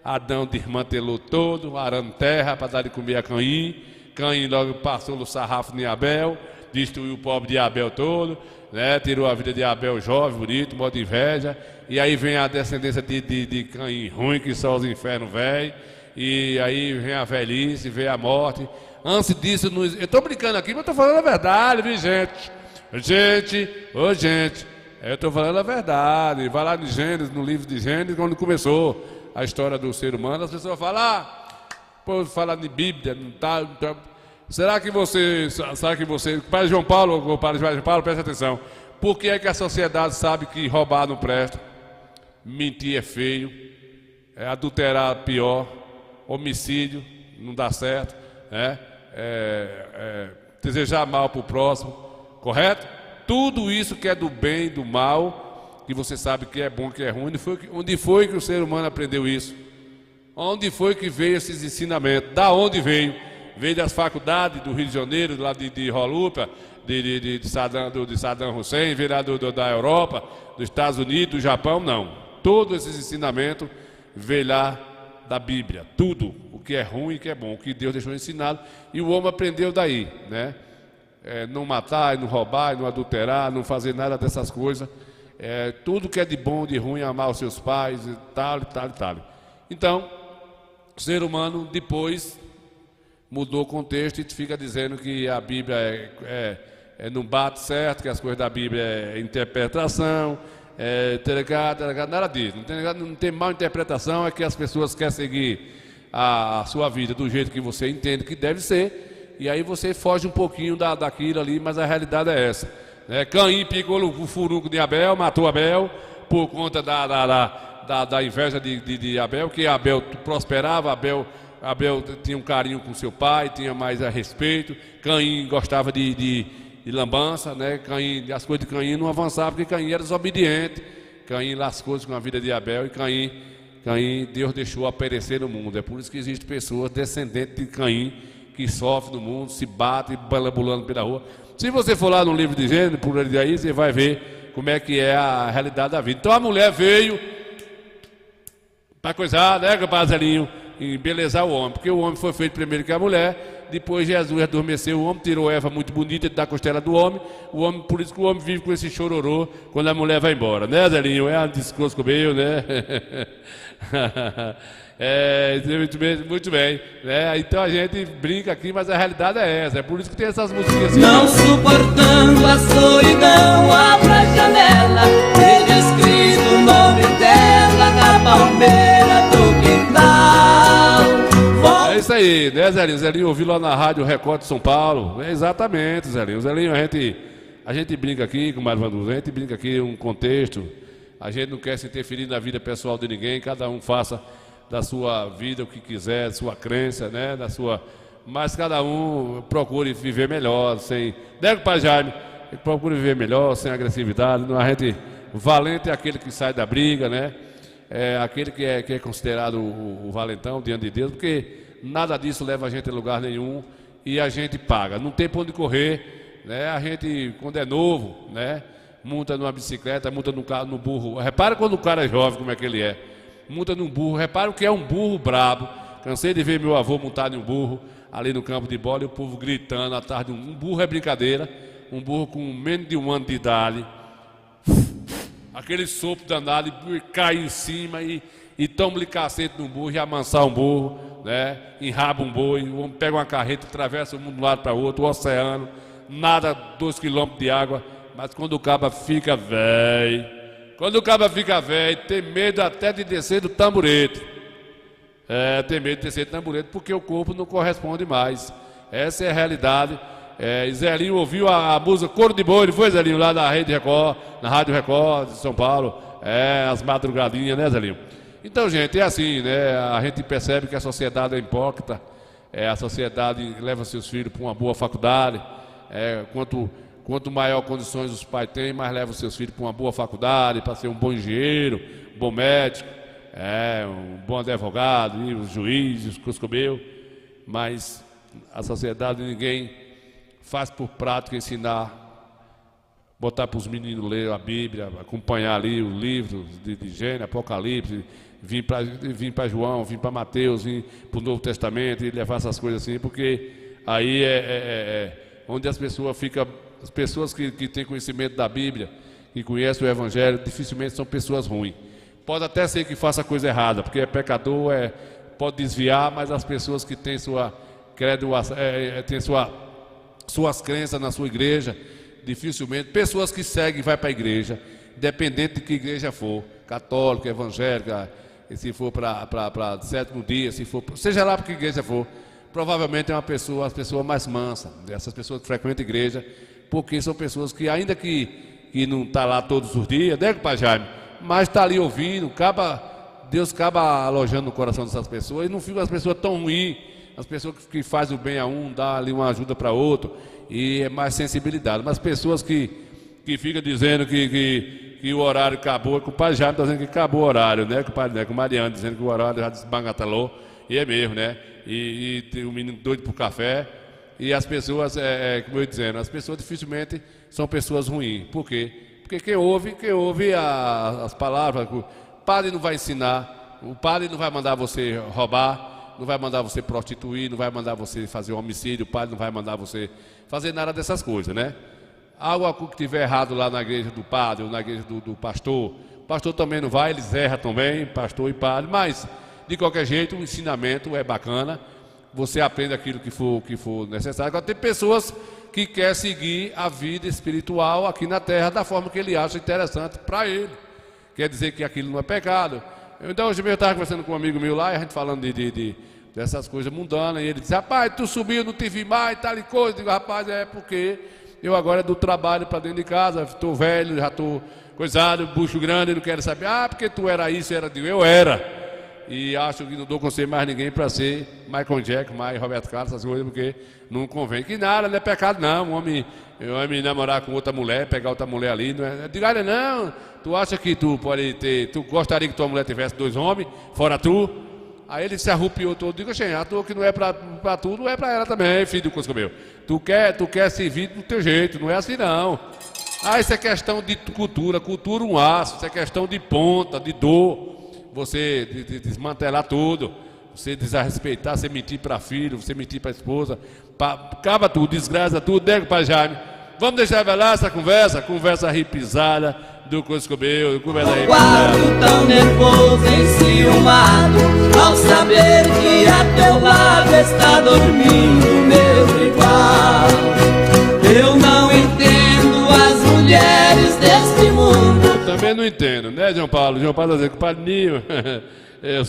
Adão desmantelou todo, arando terra para dar de comer a Caim. Caim logo passou no sarrafo de Abel, destruiu o pobre de Abel todo, né? Tirou a vida de Abel jovem, bonito, modo de inveja. E aí vem a descendência de Caim ruim, que só os infernos velhos. E aí vem a velhice, vem a morte. Antes disso, eu estou brincando aqui, mas estou falando a verdade, viu, gente? Gente, eu estou falando a verdade. Vai lá no Gênesis, no livro de Gênesis, quando começou a história do ser humano, as pessoas falam, pô, falar de Bíblia, não tá. Será que você, Padre João Paulo, presta atenção. Por que é que a sociedade sabe que roubar não presta, mentir é feio, adulterar é pior, homicídio não dá certo, né? Desejar mal para o próximo, correto? Tudo isso que é do bem e do mal, que você sabe que é bom, que é ruim. Onde foi que o ser humano aprendeu isso? Onde foi que veio esses ensinamentos? Da onde veio? Veio das faculdades do Rio de Janeiro, lá de Rolupa, de Saddam Hussein, veio lá da Europa, dos Estados Unidos, do Japão? Não. Todos esses ensinamentos veio lá da Bíblia. Tudo, o que é ruim e o que é bom, o que Deus deixou ensinado. E o homem aprendeu daí, né? Não matar, não roubar, não adulterar, não fazer nada dessas coisas. Tudo que é de bom, de ruim, amar os seus pais, e tal. Então, o ser humano depois mudou o contexto e fica dizendo que a Bíblia não bate certo, que as coisas da Bíblia é interpretação, nada disso. Não tem mal interpretação, é que as pessoas querem seguir a sua vida do jeito que você entende que deve ser, e aí você foge um pouquinho daquilo ali, mas a realidade é essa. Caim picou o furuco de Abel, matou Abel por conta da inveja de Abel, que Abel prosperava, Abel tinha um carinho com seu pai, tinha mais a respeito. Caim gostava de lambança, né? As coisas de Caim não avançavam, porque Caim era desobediente. Caim lascou-se com a vida de Abel, e Caim Deus deixou a perecer no mundo. É por isso que existem pessoas descendentes de Caim que sofrem no mundo, se batem, balambulando pela rua. Se você for lá no livro de Gênesis, por aí, você vai ver como é que é a realidade da vida. Então a mulher veio para coisar, né, Pazelinho, embelezar o homem, porque o homem foi feito primeiro que a mulher, depois Jesus adormeceu o homem, tirou Eva muito bonita da costela do homem, por isso que o homem vive com esse chororô quando a mulher vai embora, né, Zelinho? É um discurso meu, né? Muito bem, né? Então a gente brinca aqui, mas a realidade é essa, é por isso que tem essas músicas assim. Não suportando a solidão, abra a janela, veja escrito o nome dela na palmeira do quintal. É isso aí, né, Zelinho? Zelinho ouviu lá na Rádio Record de São Paulo. Exatamente, Zelinho. Zelinho, a gente brinca aqui com o Mário Vanduz, a gente brinca aqui um contexto, a gente não quer se interferir na vida pessoal de ninguém, cada um faça da sua vida o que quiser, sua crença, né, mas cada um procure viver melhor, sem, né, Pai Jaime? Procure viver melhor, sem agressividade. Valente é aquele que sai da briga, né? Aquele que é considerado o valentão diante de Deus, porque nada disso leva a gente a lugar nenhum e a gente paga. Não tem pra onde correr, né? A gente, quando é novo, né, monta numa bicicleta, monta no burro. Repara quando o cara é jovem, como é que ele é. Monta num burro, repara o que é um burro brabo. Cansei de ver meu avô montado em um burro ali no campo de bola e o povo gritando atrás de um burro. É brincadeira, um burro com menos de 1 ano de idade, aquele sopro danado, e cai em cima e toma-lhe cacete no burro e amansar um burro, né? Enraba um boi, o homem pega uma carreta, atravessa o mundo de um lado para o outro, o oceano, nada 2 quilômetros de água, mas quando o caba fica velho, tem medo até de descer do tamborete. Tem medo de descer do tamborete porque o corpo não corresponde mais. Essa é a realidade. Zelinho ouviu a música Coro de Boi, não foi, Zelinho? Lá na Rede Record, na Rádio Record de São Paulo. As madrugadinhas, né, Zelinho? Então, gente, é assim, né? A gente percebe que a sociedade é hipócrita. A sociedade leva seus filhos para uma boa faculdade. Quanto maior condições os pais têm, mais levam seus filhos para uma boa faculdade, para ser um bom engenheiro, um bom médico, um bom advogado, os juízes, os comeu. Mas a sociedade ninguém faz por prática ensinar botar para os meninos ler a Bíblia, acompanhar ali os livros de Gênesis, Apocalipse, vir para João, vir para Mateus, vir para o Novo Testamento e levar essas coisas assim, porque aí onde as pessoas ficam, as pessoas que têm conhecimento da Bíblia, que conhecem o Evangelho, dificilmente são pessoas ruins. Pode até ser que faça coisa errada, porque é pecador, pode desviar, mas as pessoas que têm suas crenças na sua igreja, dificilmente, pessoas que seguem e vai para a igreja, independente de que igreja for, católica, evangélica, se for para sétimo dia, seja lá para que igreja for, provavelmente é as pessoas mais mansas, essas pessoas que frequentam a igreja, porque são pessoas que, ainda que não está lá todos os dias, né, Pai Jaime? Mas está ali ouvindo, Deus acaba alojando no coração dessas pessoas, e não ficam as pessoas tão ruins, as pessoas que fazem o bem a um, dá ali uma ajuda para outro, e é mais sensibilidade. Mas pessoas que ficam dizendo que o horário acabou, que o Pai Jaime está dizendo que acabou o horário, né? Que o Mariano dizendo que o horário já desbangatalou, e é mesmo, né? E tem um menino doido por café, e as pessoas, como eu ia dizendo, as pessoas dificilmente são pessoas ruins. Por quê? Porque quem ouve as palavras, o padre não vai ensinar, o padre não vai mandar você roubar, não vai mandar você prostituir, não vai mandar você fazer homicídio, o padre não vai mandar você fazer nada dessas coisas, né? Algo que tiver errado lá na igreja do padre ou na igreja do pastor, o pastor também não vai, eles erram também, pastor e padre, mas de qualquer jeito o ensinamento é bacana, você aprende aquilo que for necessário. Agora tem pessoas que querem seguir a vida espiritual aqui na terra da forma que ele acha interessante para ele, quer dizer que aquilo não é pecado. Então hoje eu estava conversando com um amigo meu lá, e a gente falando dessas coisas mundanas, e ele disse: rapaz, tu subiu, não te vi mais, tal e coisa. Eu digo: rapaz, é porque eu agora do trabalho para dentro de casa, estou velho, já estou coisado, bucho grande, não quero saber. Porque tu era isso, eu era. E acho que não dou conselho mais ninguém para ser Michael Jackson, mais Roberto Carlos, essas coisas, porque não convém. Que nada, não é pecado não, um homem namorar com outra mulher, pegar outra mulher ali, não é. Diga, não, tu acha que tu pode ter, tu gostaria que tua mulher tivesse 2 homens, fora tu? Aí ele se arrupiou todo, digo: a tua que não é para tu, não é para ela também, filho do Cusco meu. Tu quer servir do teu jeito, não é assim não. Isso é questão de cultura um aço, isso é questão de ponta, de dor. Você desmantelar tudo, você desrespeitar, você mentir para filho, você mentir para esposa, acaba tudo, desgraça tudo, né, Pai Jaime? Vamos deixar velar essa conversa ripisada do Cuscobeu, conversa ripisada. Tão nervoso, enciumado, ao saber que a teu lado está dormindo meu igual. Eu não entendo as mulheres deste mundo. Também não entendo, né, João Paulo? João Paulo está dizendo que o padrinho, eu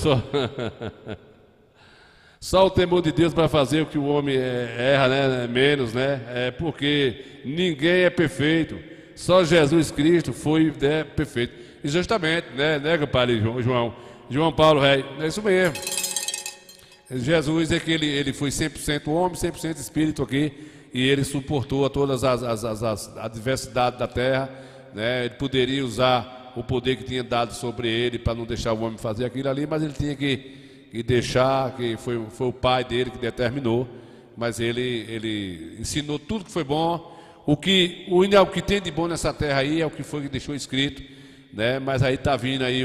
só o temor de Deus para fazer o que o homem erra, né, menos, né? Porque ninguém é perfeito, só Jesus Cristo foi perfeito. E justamente, né, compadre João Paulo, é isso mesmo. Jesus é que ele foi 100% homem, 100% espírito aqui, e ele suportou a todas as adversidades da terra. Né? Ele poderia usar o poder que tinha dado sobre ele para não deixar o homem fazer aquilo ali, mas ele tinha que deixar, que foi o pai dele que determinou, mas ele ensinou tudo que foi bom. O que tem de bom nessa terra aí é o que foi que deixou escrito, né? Mas aí está vindo aí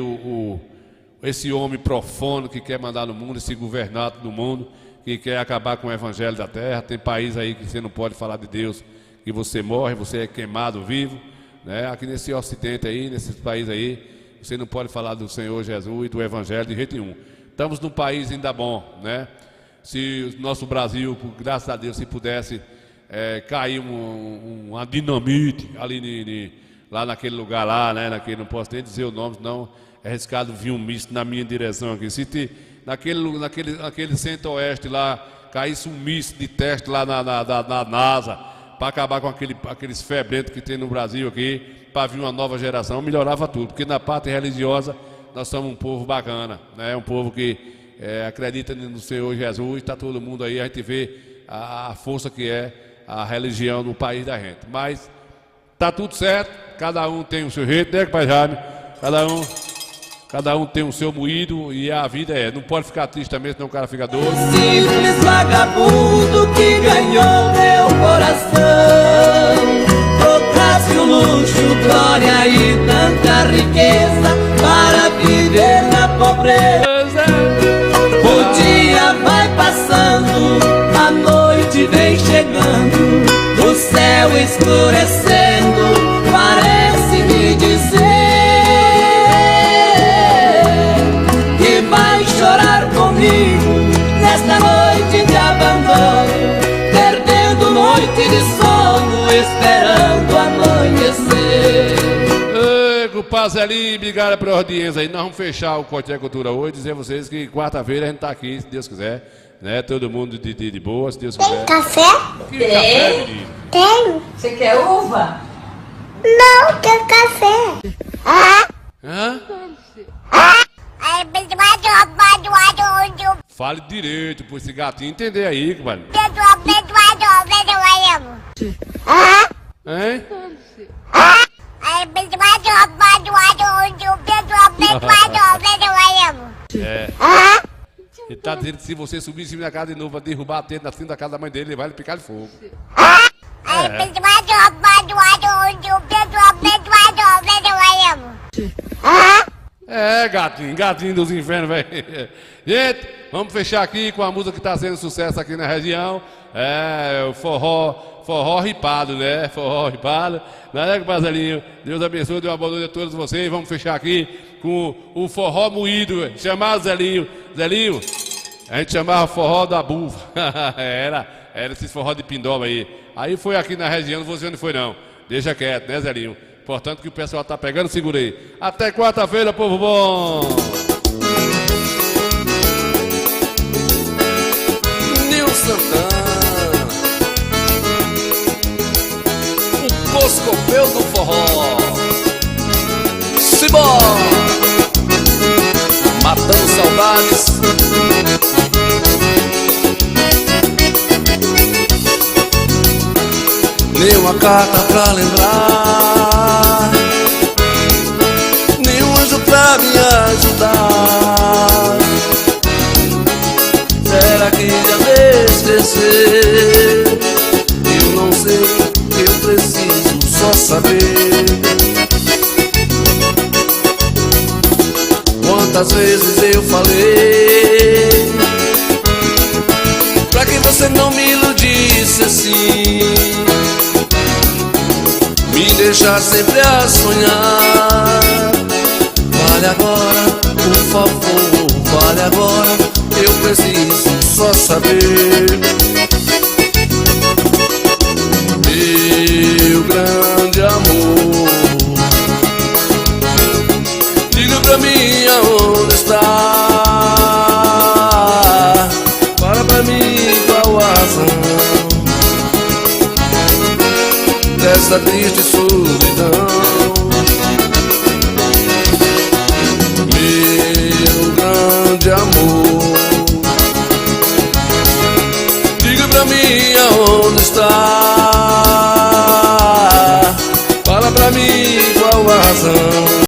esse homem profano que quer mandar no mundo, esse governante do mundo, que quer acabar com o evangelho da terra. Tem país aí que você não pode falar de Deus, que você morre, você é queimado vivo. Né? Aqui nesse ocidente aí, nesses países aí, você não pode falar do Senhor Jesus e do Evangelho de jeito nenhum. Estamos num país ainda bom, né? Se o nosso Brasil, graças a Deus, se pudesse cair uma dinamite ali lá naquele lugar lá, né? Não posso nem dizer o nome, senão é arriscado vir um misto na minha direção aqui. Se naquele centro-oeste lá caísse um misto de teste lá na NASA, para acabar com aqueles febrentos que tem no Brasil aqui, para vir uma nova geração, melhorava tudo, porque na parte religiosa nós somos um povo bacana, né? Um povo que acredita no Senhor Jesus, está todo mundo aí, a gente vê a força que é a religião no país da gente. Mas está tudo certo, cada um tem o seu jeito, né, Pai Jaime? Cada um tem o seu moído, e a vida não pode ficar triste também, senão o cara fica doido. Simples vagabundo que ganhou meu coração, trocasse o luxo glória e tanta riqueza para viver na pobreza. O dia vai passando, a noite vem chegando, o céu escurecendo, parece-me dizer que vai chorar comigo nesta noite de abandono, perdendo noite de sono, esperando amanhecer. Ei, compadre Zelinho, obrigado pela audiência aí. Nós vamos fechar o Coité Cultura hoje, dizer a vocês que quarta-feira a gente tá aqui, se Deus quiser, né? Todo mundo de boa, se Deus quiser. Tem café? Que Tem. café, menino? Tenho. Você quer uva? Não, quer café. Hã? Fale direito pra esse gatinho entender aí, compadre. Hein? É. Ele tá dizendo que se você subir em cima da casa de novo, vai derrubar a tenda na cima da casa da mãe dele, ele vai lhe picar de fogo. É, gatinho dos infernos, velho. Gente, vamos fechar aqui com a música que tá sendo sucesso aqui na região. É, o forró ripado, né? Forró ripado. Não é, Baselinho? Deus abençoe, dê uma boa noite a todos vocês. Vamos fechar aqui com o forró moído, chamado Zelinho. Zelinho, a gente chamava forró da buva. Era esse forró de pindoba aí. Aí foi aqui na região, não vou dizer onde foi não. Deixa quieto, né, Zelinho? Portanto que o pessoal tá pegando, segurei. Até quarta-feira, povo bom! Nil Santana, o Coscopeu do forró. Cibó, matando saudades. Nenhuma carta pra lembrar, nenhum anjo pra me ajudar. Será que já me esqueceu? Eu não sei, eu preciso só saber. Quantas vezes eu falei pra que você não me iludisse assim, me deixar sempre a sonhar. Fale agora, por favor, fale agora, eu preciso só saber. Meu grande amor, diga pra mim aonde está. Fala pra mim qual a razão dessa triste solidão.